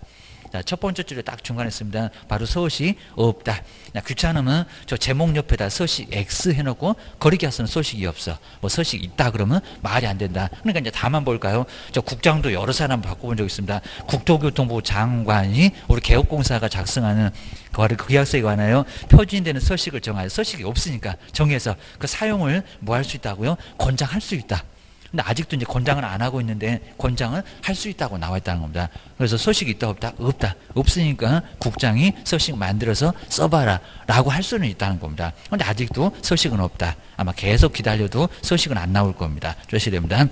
자, 첫 번째 줄에 딱 중간에 있습니다. 바로 서식 없다. 귀찮으면 저 제목 옆에다 서식 X 해놓고 거래계약서는 서식이 없어. 뭐 서식 있다 그러면 말이 안 된다. 그러니까 이제 다만 볼까요? 저 국장도 여러 사람 바꿔본 적 있습니다. 국토교통부 장관이 우리 개업공사가 작성하는 그 계약서에 관하여 표준되는 서식을 정하여 서식이 없으니까 정해서 그 사용을 뭐 할 수 있다고요? 권장할 수 있다. 근데 아직도 이제 권장을 안 하고 있는데 권장을 할 수 있다고 나와 있다는 겁니다. 그래서 서식이 있다 없다? 없다. 없으니까 국장이 서식 만들어서 써봐라 라고 할 수는 있다는 겁니다. 근데 아직도 서식은 없다. 아마 계속 기다려도 서식은 안 나올 겁니다. 조심해야 됩니다.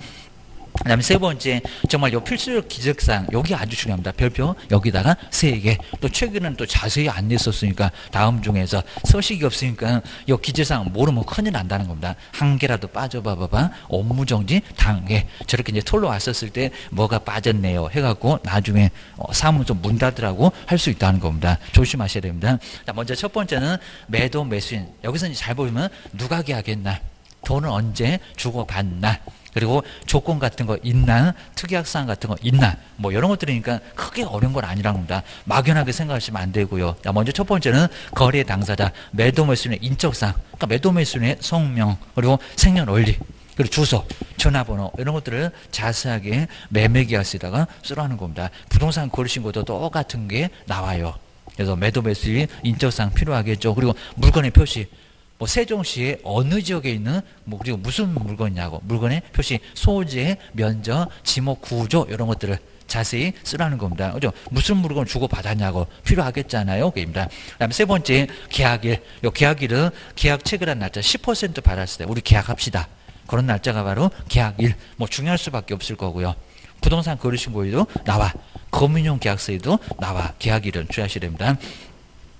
그 다음에 세 번째, 정말 요 필수적 기적사항, 여기 아주 중요합니다. 별표, 여기다가 3개. 또 최근에는 또 자세히 안 냈었으니까 다음 중에서 서식이 없으니까 요 기재사항 모르면 큰일 난다는 겁니다. 한 개라도 빠져봐봐. 업무정지 당해. 저렇게 이제 톨로 왔었을 때 뭐가 빠졌네요. 해갖고 나중에 사무소 문 닫으라고 할 수 있다는 겁니다. 조심하셔야 됩니다. 자, 먼저 첫 번째는 매도 매수인. 여기서 이제 잘 보면 누가 계약했나? 돈을 언제 주고받나? 그리고 조건 같은 거 있나? 특약사항 같은 거 있나? 뭐 이런 것들이니까 크게 어려운 건 아니라는 겁니다. 막연하게 생각하시면 안 되고요. 자, 먼저 첫 번째는 거래 당사자, 매도 매수인의 인적사항, 그러니까 매도 매수인의 성명, 그리고 생년월일, 그리고 주소, 전화번호 이런 것들을 자세하게 매매계약서에다가 쓰라는 겁니다. 부동산 거래신고도 똑같은 게 나와요. 그래서 매도 매수인 인적사항 필요하겠죠. 그리고 물건의 표시, 뭐 세종시의 어느 지역에 있는 뭐 그리고 무슨 물건이냐고 물건의 표시, 소재, 면적, 지목, 구조 이런 것들을 자세히 쓰라는 겁니다. 그죠? 무슨 물건을 주고 받았냐고 필요하겠잖아요. 그입니다. 그다음에 세 번째 계약일. 요 계약일은 계약 체결한 날짜 10% 받았을 때 우리 계약합시다. 그런 날짜가 바로 계약일. 뭐 중요할 수밖에 없을 거고요. 부동산 거래신고에도 나와. 금융용 계약서에도 나와. 계약일은 주의하셔야 됩니다.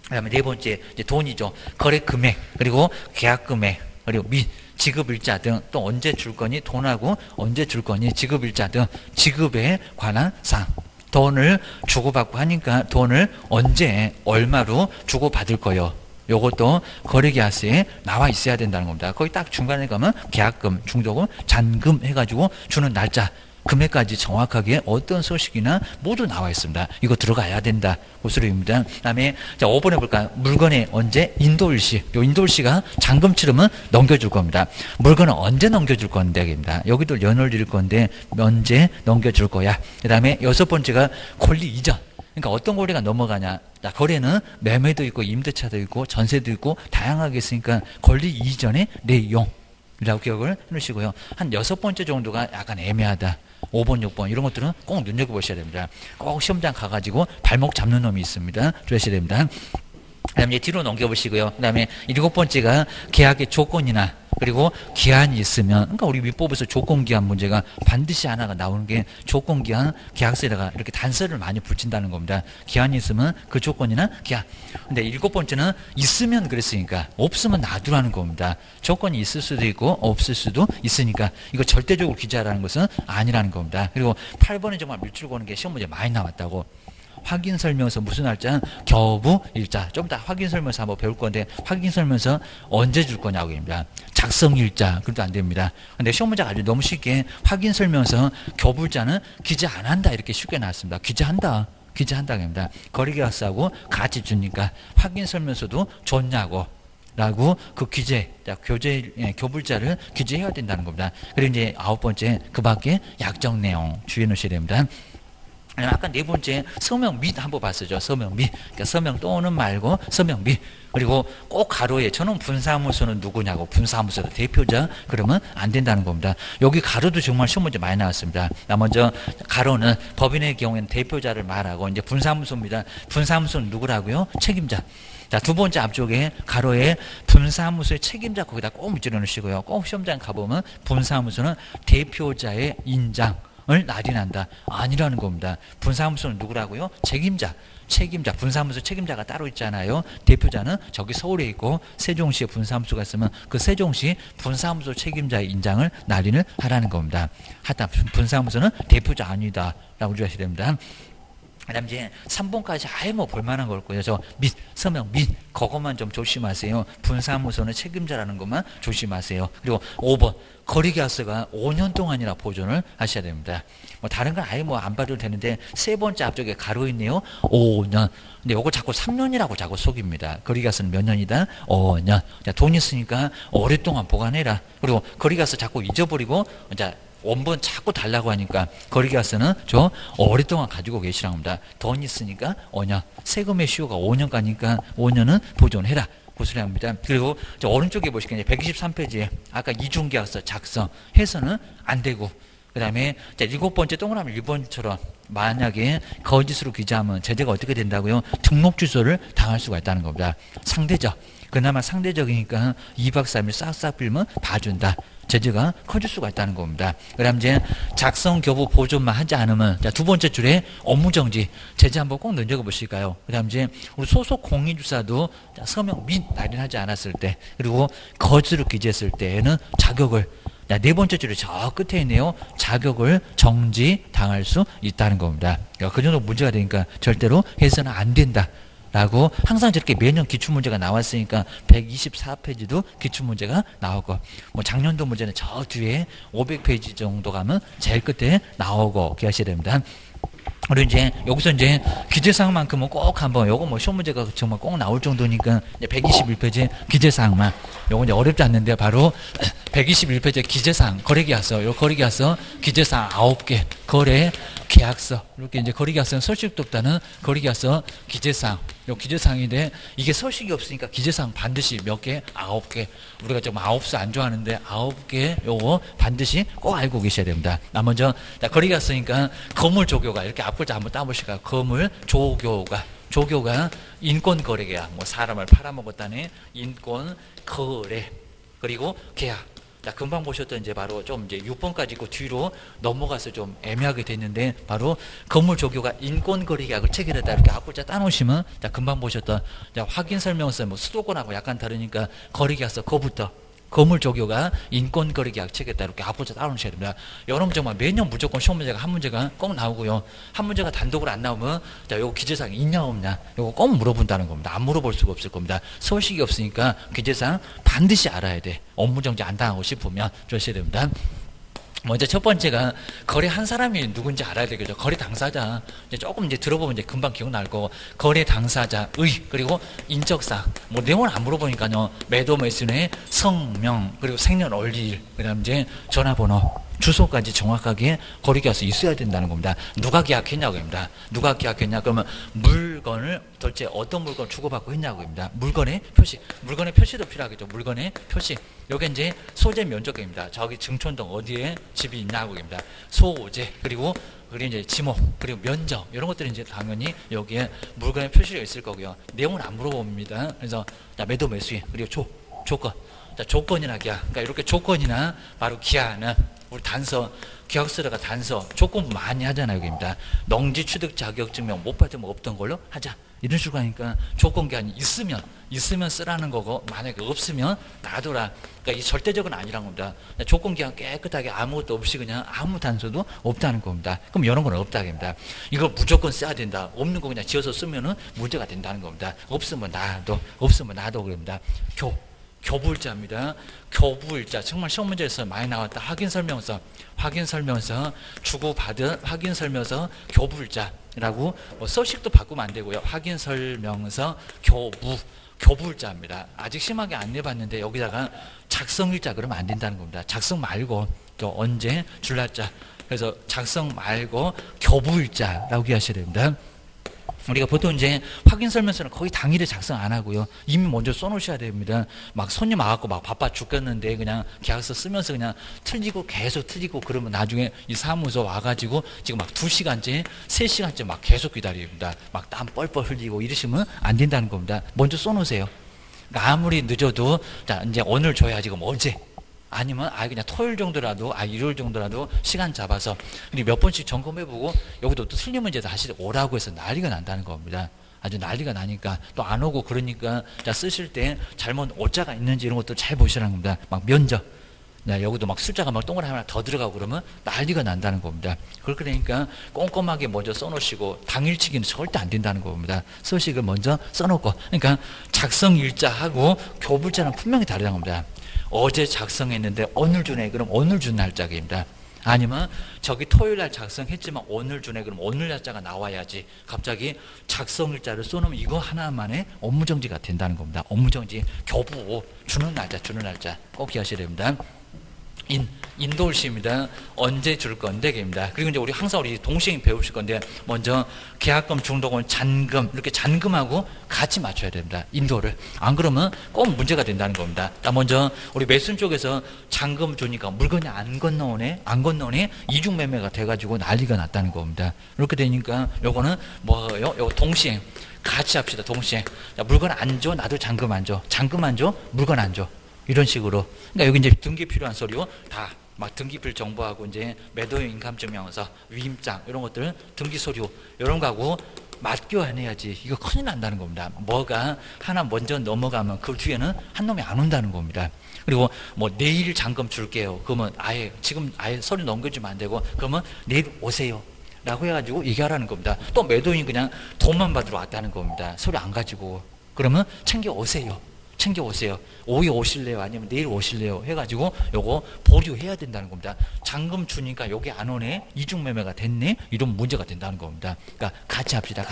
그다음에 네 번째 이제 돈이죠. 거래 금액 그리고 계약 금액 그리고 및 지급일자 등 또 언제 줄 거니 돈하고 언제 줄 거니 지급일자 등 지급에 관한 사항. 돈을 주고받고 하니까 돈을 언제 얼마로 주고받을 거요. 요것도 거래계약서에 나와 있어야 된다는 겁니다. 거기 딱 중간에 가면 계약금, 중도금, 잔금 해가지고 주는 날짜 금액까지 정확하게 어떤 소식이나 모두 나와 있습니다. 이거 들어가야 된다. 고스름입니다. 그 다음에 자 5번에 볼까요? 물건에 언제 인도일시. 요 인도일시가 잔금 치르면 넘겨줄 겁니다. 물건은 언제 넘겨줄 건데 입니다. 여기도 연을 드릴 건데 언제 넘겨줄 거야. 그 다음에 6번째가 권리 이전. 그러니까 어떤 권리가 넘어가냐. 자, 거래는 매매도 있고 임대차도 있고 전세도 있고 다양하게 있으니까 권리 이전의 내용이라고 기억을 해놓으시고요. 한 6번째 정도가 약간 애매하다. 5번, 6번 이런 것들은 꼭 눈여겨보셔야 됩니다. 꼭 시험장 가가지고 발목 잡는 놈이 있습니다. 주셔야 됩니다. 그 다음에 뒤로 넘겨보시고요. 그 다음에 7번째가 계약의 조건이나 그리고 기한이 있으면 그러니까 우리 위법에서 조건기한 문제가 반드시 하나가 나오는 게 조건기한 계약서에다가 이렇게 단서를 많이 붙인다는 겁니다. 기한이 있으면 그 조건이나 기한. 근데 7번째는 있으면 그랬으니까 없으면 놔두라는 겁니다. 조건이 있을 수도 있고 없을 수도 있으니까 이거 절대적으로 기재하라는 것은 아니라는 겁니다. 그리고 8번에 정말 밀줄 거는 게 시험 문제 많이 나왔다고. 확인 설명서 무슨 날짜? 겨부 일자. 좀 이따 확인 설명서 한번 배울 건데 확인 설명서 언제 줄 거냐고입니다. 작성 일자. 그래도 안 됩니다. 근데 시험 문제가 아주 너무 쉽게 확인 설명서 겨부일자는 기재 안 한다 이렇게 쉽게 나왔습니다. 기재한다. 기재한다고 합니다. 거래계약서하고 같이 주니까 확인 설명서도 줬냐고. 라고 그 기재, 교불자를 기재해야 된다는 겁니다. 그리고 이제 9번째 그 밖에 약정 내용 주의해 놓으셔야 됩니다. 아까 4번째 서명 및 한번 봤었죠. 서명 및. 그러니까 서명 또는 말고 서명 및. 그리고 꼭 가로에 저는 분사무소는 누구냐고 분사무소 대표자 그러면 안 된다는 겁니다. 여기 가로도 정말 시험 문제 많이 나왔습니다. 먼저 가로는 법인의 경우에는 대표자를 말하고 이제 분사무소입니다. 분사무소는 누구라고요? 책임자. 자, 두 번째 앞쪽에 가로에 분사무소의 책임자 거기다 꼭 밑줄여 놓으시고요. 꼭 시험장 가보면 분사무소는 대표자의 인장 을 날인한다. 아니라는 겁니다. 분사무소는 누구라고요? 책임자. 분사무소 책임자가 따로 있잖아요. 대표자는 저기 서울에 있고 세종시에 분사무소가 있으면 그 세종시 분사무소 책임자의 인장을 날인을 하라는 겁니다. 하여튼 분사무소는 대표자 아니다. 라고 주셔야 됩니다. 그 다음 이제 3번까지 아예 뭐 볼만한 걸 거예요. 저 및, 서명 및, 그것만 좀 조심하세요. 분사무소는 책임자라는 것만 조심하세요. 그리고 5번, 거래계약서가 5년 동안이나 보존을 하셔야 됩니다. 뭐 다른 건 아예 뭐 안 봐도 되는데 세 번째 앞쪽에 가로 있네요. 5년. 근데 요거 자꾸 3년이라고 자꾸 속입니다. 거래계약서는 몇 년이다? 5년. 자, 돈 있으니까 오랫동안 보관해라. 그리고 거래계약서 자꾸 잊어버리고, 자, 원본 자꾸 달라고 하니까 거래계약서는 저 오랫동안 가지고 계시라고 합니다. 돈 있으니까 5년. 세금의 시효가 5년 가니까 5년은 보존해라. 고소리 합니다. 그리고 저 오른쪽에 보시면 123페이지에 아까 이중계약서 작성해서는 안 되고 그 다음에 7번째 동그라미 1번처럼 만약에 거짓으로 기재하면 제재가 어떻게 된다고요? 등록 취소를 당할 수가 있다는 겁니다. 상대적. 그나마 상대적이니까 2박 3일 싹싹 빌면 봐준다. 제재가 커질 수가 있다는 겁니다. 그 다음 이제 작성 교부 보존만 하지 않으면 자, 두 번째 줄에 업무정지 제재 한번 꼭 눈여겨 보실까요? 그 다음 이제 우리 소속 공인주사도 서명 및 날인하지 않았을 때 그리고 거짓으로 기재했을 때에는 자격을 자, 네 번째 줄에 저 끝에 있네요. 자격을 정지당할 수 있다는 겁니다. 그 정도 문제가 되니까 절대로 해서는 안 된다. 라고 항상 저렇게 매년 기출문제가 나왔으니까 124페이지도 기출문제가 나오고 뭐 작년도 문제는 저 뒤에 500페이지 정도 가면 제일 끝에 나오고 기하셔야 됩니다. 그리고 이제 여기서 이제 기재사항만큼은 꼭 한번 요거 뭐 시험 문제가 정말 꼭 나올 정도니까 121페이지 기재사항만 요거 이제 어렵지 않는데 바로 121페이지 기재사항 거래계약서 요 거래계약서 기재사항 9개 거래 계약서 이렇게 이제 거래계약서는 설치도 없다는 거래계약서 기재사항 요 기재사항인데 이게 서식이 없으니까 기재사항 반드시 몇 개? 9개. 우리가 좀 9수 안 좋아하는데 9개 요거 반드시 꼭 알고 계셔야 됩니다. 먼저 거리가 쓰니까 거물 조교가 이렇게 앞글자 한번 따보실까요? 거물 조교가 인권 거래계약, 뭐 사람을 팔아먹었다는 인권 거래, 그리고 계약. 자, 금방 보셨던 이제 바로 좀 이제 6번까지 있고 뒤로 넘어가서 좀 애매하게 됐는데 바로 건물 조교가 인권 거래 계약을 체결했다 이렇게 앞글자 따놓으시면 자, 금방 보셨던 자, 확인 설명서 뭐 수도권하고 약간 다르니까 거래 계약서 그거부터 건물 조교가 인권 거래 계약 체결했다 이렇게 앞글자 따놓으셔야 됩니다. 여러분 정말 매년 무조건 시험 문제가 한 문제가 꼭 나오고요. 한 문제가 단독으로 안 나오면 자, 요거 기재사항 있냐 없냐 요거 꼭 물어본다는 겁니다. 안 물어볼 수가 없을 겁니다. 서식이 없으니까 기재사항 반드시 알아야 돼. 업무 정지 안 당하고 싶으면 그러셔야 됩니다. 먼저 첫 번째가 거래 한 사람이 누군지 알아야 되겠죠. 거래 당사자. 이제 조금 이제 들어보면 이제 금방 기억날 거고, 거래 당사자의, 그리고 인적사항. 뭐 내용을 안 물어보니까요. 매도 매수인의 성명, 그리고 생년월일, 그 다음 이제 전화번호, 주소까지 정확하게 거래 계약서 있어야 된다는 겁니다. 누가 계약했냐고 합니다. 누가 계약했냐? 그러면 물건을 도대체 어떤 물건 주고받고 했냐고 합니다. 물건의 표시. 물건의 표시도 필요하겠죠. 물건의 표시. 여기 이제 소재 면적입니다. 저기 증촌동 어디에 집이 있냐고 합니다. 소재, 그리고 이제 지목, 그리고 면적, 이런 것들이 이제 당연히 여기에 물건의 표시가 있을 거고요. 내용은 안 물어봅니다. 그래서 매도 매수인, 그리고 조건. 자, 조건이나 계약. 그러니까 이렇게 조건이나 바로 기한은 우리 단서, 계약서다가 단서, 조건 많이 하잖아요. 여기입니다. 농지 취득 자격증명 못 받으면 없던 걸로 하자. 이런 식으로 하니까 조건 기한이 있으면 쓰라는 거고, 만약에 없으면 놔둬라. 그러니까 이 절대적은 아니라는 겁니다. 조건 기한 깨끗하게 아무것도 없이 그냥 아무 단서도 없다는 겁니다. 그럼 이런 건 없다는 겁니다. 이걸 무조건 써야 된다. 없는 거 그냥 지어서 쓰면은 문제가 된다는 겁니다. 없으면 놔둬 그럽니다. 교부일자입니다. 교부일자 정말 시험 문제에서 많이 나왔다. 확인설명서 주고받은 확인설명서 교부일자라고 뭐 서식도 바꾸면 안 되고요. 확인설명서 교부일자입니다. 아직 심하게 안 내봤는데 여기다가 작성일자 그러면 안 된다는 겁니다. 작성 말고 또 언제 줄 날짜, 그래서 작성 말고 교부일자라고 기하셔야 됩니다. 우리가 보통 이제 확인 설명서는 거의 당일에 작성 안 하고요. 이미 먼저 써놓으셔야 됩니다. 막 손님 와갖고 막 바빠 죽겠는데 그냥 계약서 쓰면서 그냥 계속 틀리고 그러면 나중에 이 사무소 와가지고 지금 막 2시간째, 3시간째 막 계속 기다립니다. 막 땀 뻘뻘 흘리고 이러시면 안 된다는 겁니다. 먼저 써놓으세요. 그러니까 아무리 늦어도 자, 이제 오늘 줘야 지금 어제. 아니면 그냥 토요일 정도라도 일요일 정도라도 시간 잡아서 몇 번씩 점검해보고 여기도 또 틀린 문제 다시 오라고 해서 난리가 난다는 겁니다. 아주 난리가 나니까 또 안 오고 그러니까 자, 쓰실 때 잘못 오자가 있는지 이런 것도 잘 보시라는 겁니다. 막 면적, 여기도 막 숫자가 막 동그라미 하나 더 들어가고 그러면 난리가 난다는 겁니다. 그렇게 되니까 꼼꼼하게 먼저 써놓으시고 당일치기는 절대 안 된다는 겁니다. 서식을 먼저 써놓고, 그러니까 작성일자하고 교부일자는 분명히 다르다는 겁니다. 어제 작성했는데 오늘 주네, 그럼 오늘 준 날짜입니다. 아니면 저기 토요일 날 작성했지만 오늘 주네, 그럼 오늘 날짜가 나와야지. 갑자기 작성일자를 써놓으면 이거 하나만의 업무정지가 된다는 겁니다. 업무정지, 교부, 주는 날짜 꼭 기하셔야 됩니다. 인도일시입니다. 언제 줄 건데 입니다. 그리고 이제 우리 항상 우리 동시에 배우실 건데 먼저 계약금, 중도금, 잔금 이렇게 잔금하고 같이 맞춰야 됩니다. 인도를. 안 그러면 꼭 문제가 된다는 겁니다. 먼저 우리 매수인 쪽에서 잔금 주니까 물건이 안 건너오네 이중 매매가 돼가지고 난리가 났다는 겁니다. 이렇게 되니까 요거는 뭐예요? 요 동시행 같이 합시다. 동시행. 자, 물건 안 줘, 나도 잔금 안 줘. 잔금 안 줘, 물건 안 줘. 이런 식으로. 그러니까 여기 이제 등기 필요한 서류 다 막 등기필 정보하고 이제 매도인 인감증명서, 위임장 이런 것들 등기 서류 이런 거하고 맞겨 안 해야지 이거 큰일 난다는 겁니다. 뭐가 하나 먼저 넘어가면 그 뒤에는 한 놈이 안 온다는 겁니다. 그리고 뭐 내일 잔금 줄게요. 그러면 지금 서류 넘겨주면 안 되고 그러면 내일 오세요. 라고 해가지고 얘기하라는 겁니다. 또 매도인이 그냥 돈만 받으러 왔다는 겁니다. 서류 안 가지고. 그러면 챙겨오세요. 오후에 오실래요? 아니면 내일 오실래요? 해가지고 요거 보류해야 된다는 겁니다. 잔금 주니까 여기 안 오네? 이중매매가 됐네? 이런 문제가 된다는 겁니다. 그러니까 같이 합시다.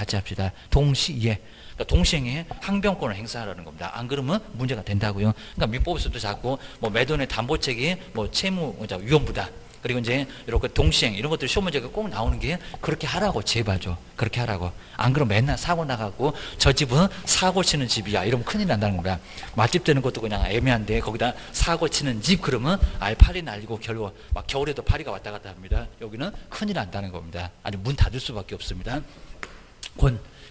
동시에. 그러니까 동시행에 항변권을 행사하라는 겁니다. 안 그러면 문제가 된다고요. 그러니까 민법에서도 자꾸 뭐 매도인의 담보책이 뭐 채무 위험부다. 그리고 이제 이렇게 동시행 이런 것들 시험 문제가 꼭 나오는 게 그렇게 하라고 제발 좀 그렇게 하라고. 안 그러면 맨날 사고 나가고 저 집은 사고 치는 집이야 이러면 큰일 난다는 겁니다. 맛집 되는 것도 그냥 애매한데 거기다 사고 치는 집 그러면 아예 파리 날리고 결국 막 겨울에도 파리가 왔다 갔다 합니다. 여기는 큰일 난다는 겁니다. 아니 문 닫을 수밖에 없습니다.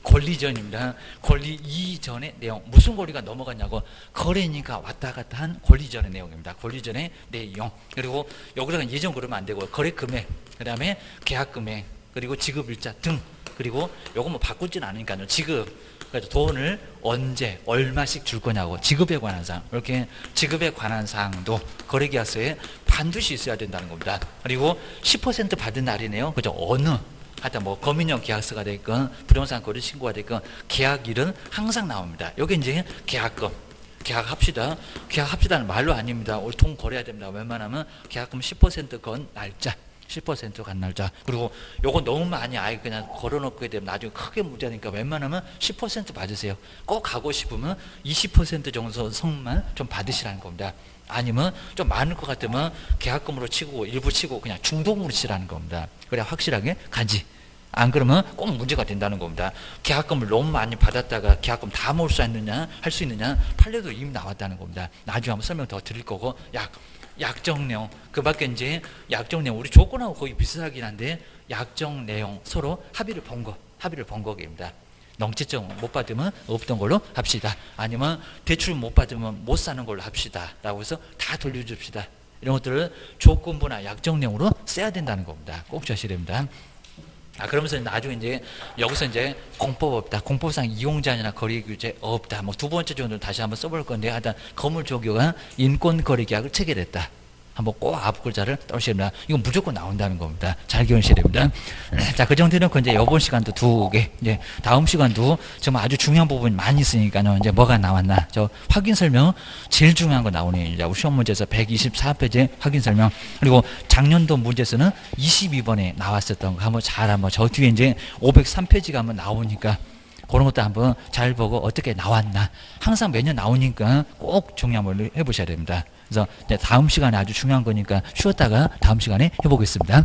권리전입니다. 권리 이전의 내용. 무슨 권리가 넘어갔냐고. 거래니까 왔다 갔다 한 권리전의 내용입니다. 권리전의 내용. 그리고 여기다가 예전 그러면 안 되고 거래 금액, 그 다음에 계약 금액, 그리고 지급일자 등. 그리고 요거 뭐 바꾸진 않으니까요. 지급. 그래서 돈을 언제 얼마씩 줄 거냐고. 지급에 관한 사항. 이렇게 지급에 관한 사항도 거래계약서에 반드시 있어야 된다는 겁니다. 그리고 10% 받은 날이네요. 그죠? 어느 하여튼 뭐 거민형 계약서가 됐건 부동산 거래 신고가 됐건 계약일은 항상 나옵니다. 여기 이제 계약금 계약합시다. 계약합시다는 말로 아닙니다. 우리 돈 걸어야 됩니다. 웬만하면 계약금 10%건 날짜 10%간 날짜. 그리고 요거 너무 많이 아예 그냥 걸어놓게 되면 나중에 크게 문제니까 웬만하면 10% 받으세요. 꼭 가고 싶으면 20% 정도 성만 좀 받으시라는 겁니다. 아니면 좀 많을 것 같으면 계약금으로 치고 일부 치고 그냥 중복으로 치라는 겁니다. 그래야 확실하게 가지. 안 그러면 꼭 문제가 된다는 겁니다. 계약금을 너무 많이 받았다가 계약금 다 모을 수 있느냐 할 수 있느냐 판례도 이미 나왔다는 겁니다. 나중에 한번 설명 더 드릴 거고 약정 내용 그 밖에 이제 약정 내용 우리 조건하고 거의 비슷하긴 한데 약정 내용 서로 합의를 본 거입니다. 농지증 못 받으면 없던 걸로 합시다. 아니면 대출 못 받으면 못 사는 걸로 합시다. 라고 해서 다 돌려줍시다. 이런 것들을 조건부나 약정 내용으로 써야 된다는 겁니다. 꼭 주셔야 됩니다. 그러면서 나중에 이제 여기서 이제 공법 없다. 공법상 이용자나 거래규제 없다. 뭐 두 번째 정도는 다시 한번 써볼 건데 하여튼 건물조교가 인권거래계약을 체결했다. 한번 꼭 앞글자를 떠주셔야 됩니다. 이건 무조건 나온다는 겁니다. 잘 기억하셔야 됩니다. 자, 그 정도는 이제 이번 시간도 2개, 이제 다음 시간도 정말 아주 중요한 부분이 많이 있으니까요. 이제 뭐가 나왔나. 저 확인 설명 제일 중요한 거 나오네요. 이제 시험 문제에서 124페이지 확인 설명. 그리고 작년도 문제에서는 22번에 나왔었던 거 한번 저 뒤에 이제 503페이지가 한번 나오니까 그런 것도 한번 잘 보고 어떻게 나왔나. 항상 매년 나오니까 꼭 중요한 걸 해보셔야 됩니다. 그래서 다음 시간에 아주 중요한 거니까 쉬었다가 다음 시간에 해보겠습니다.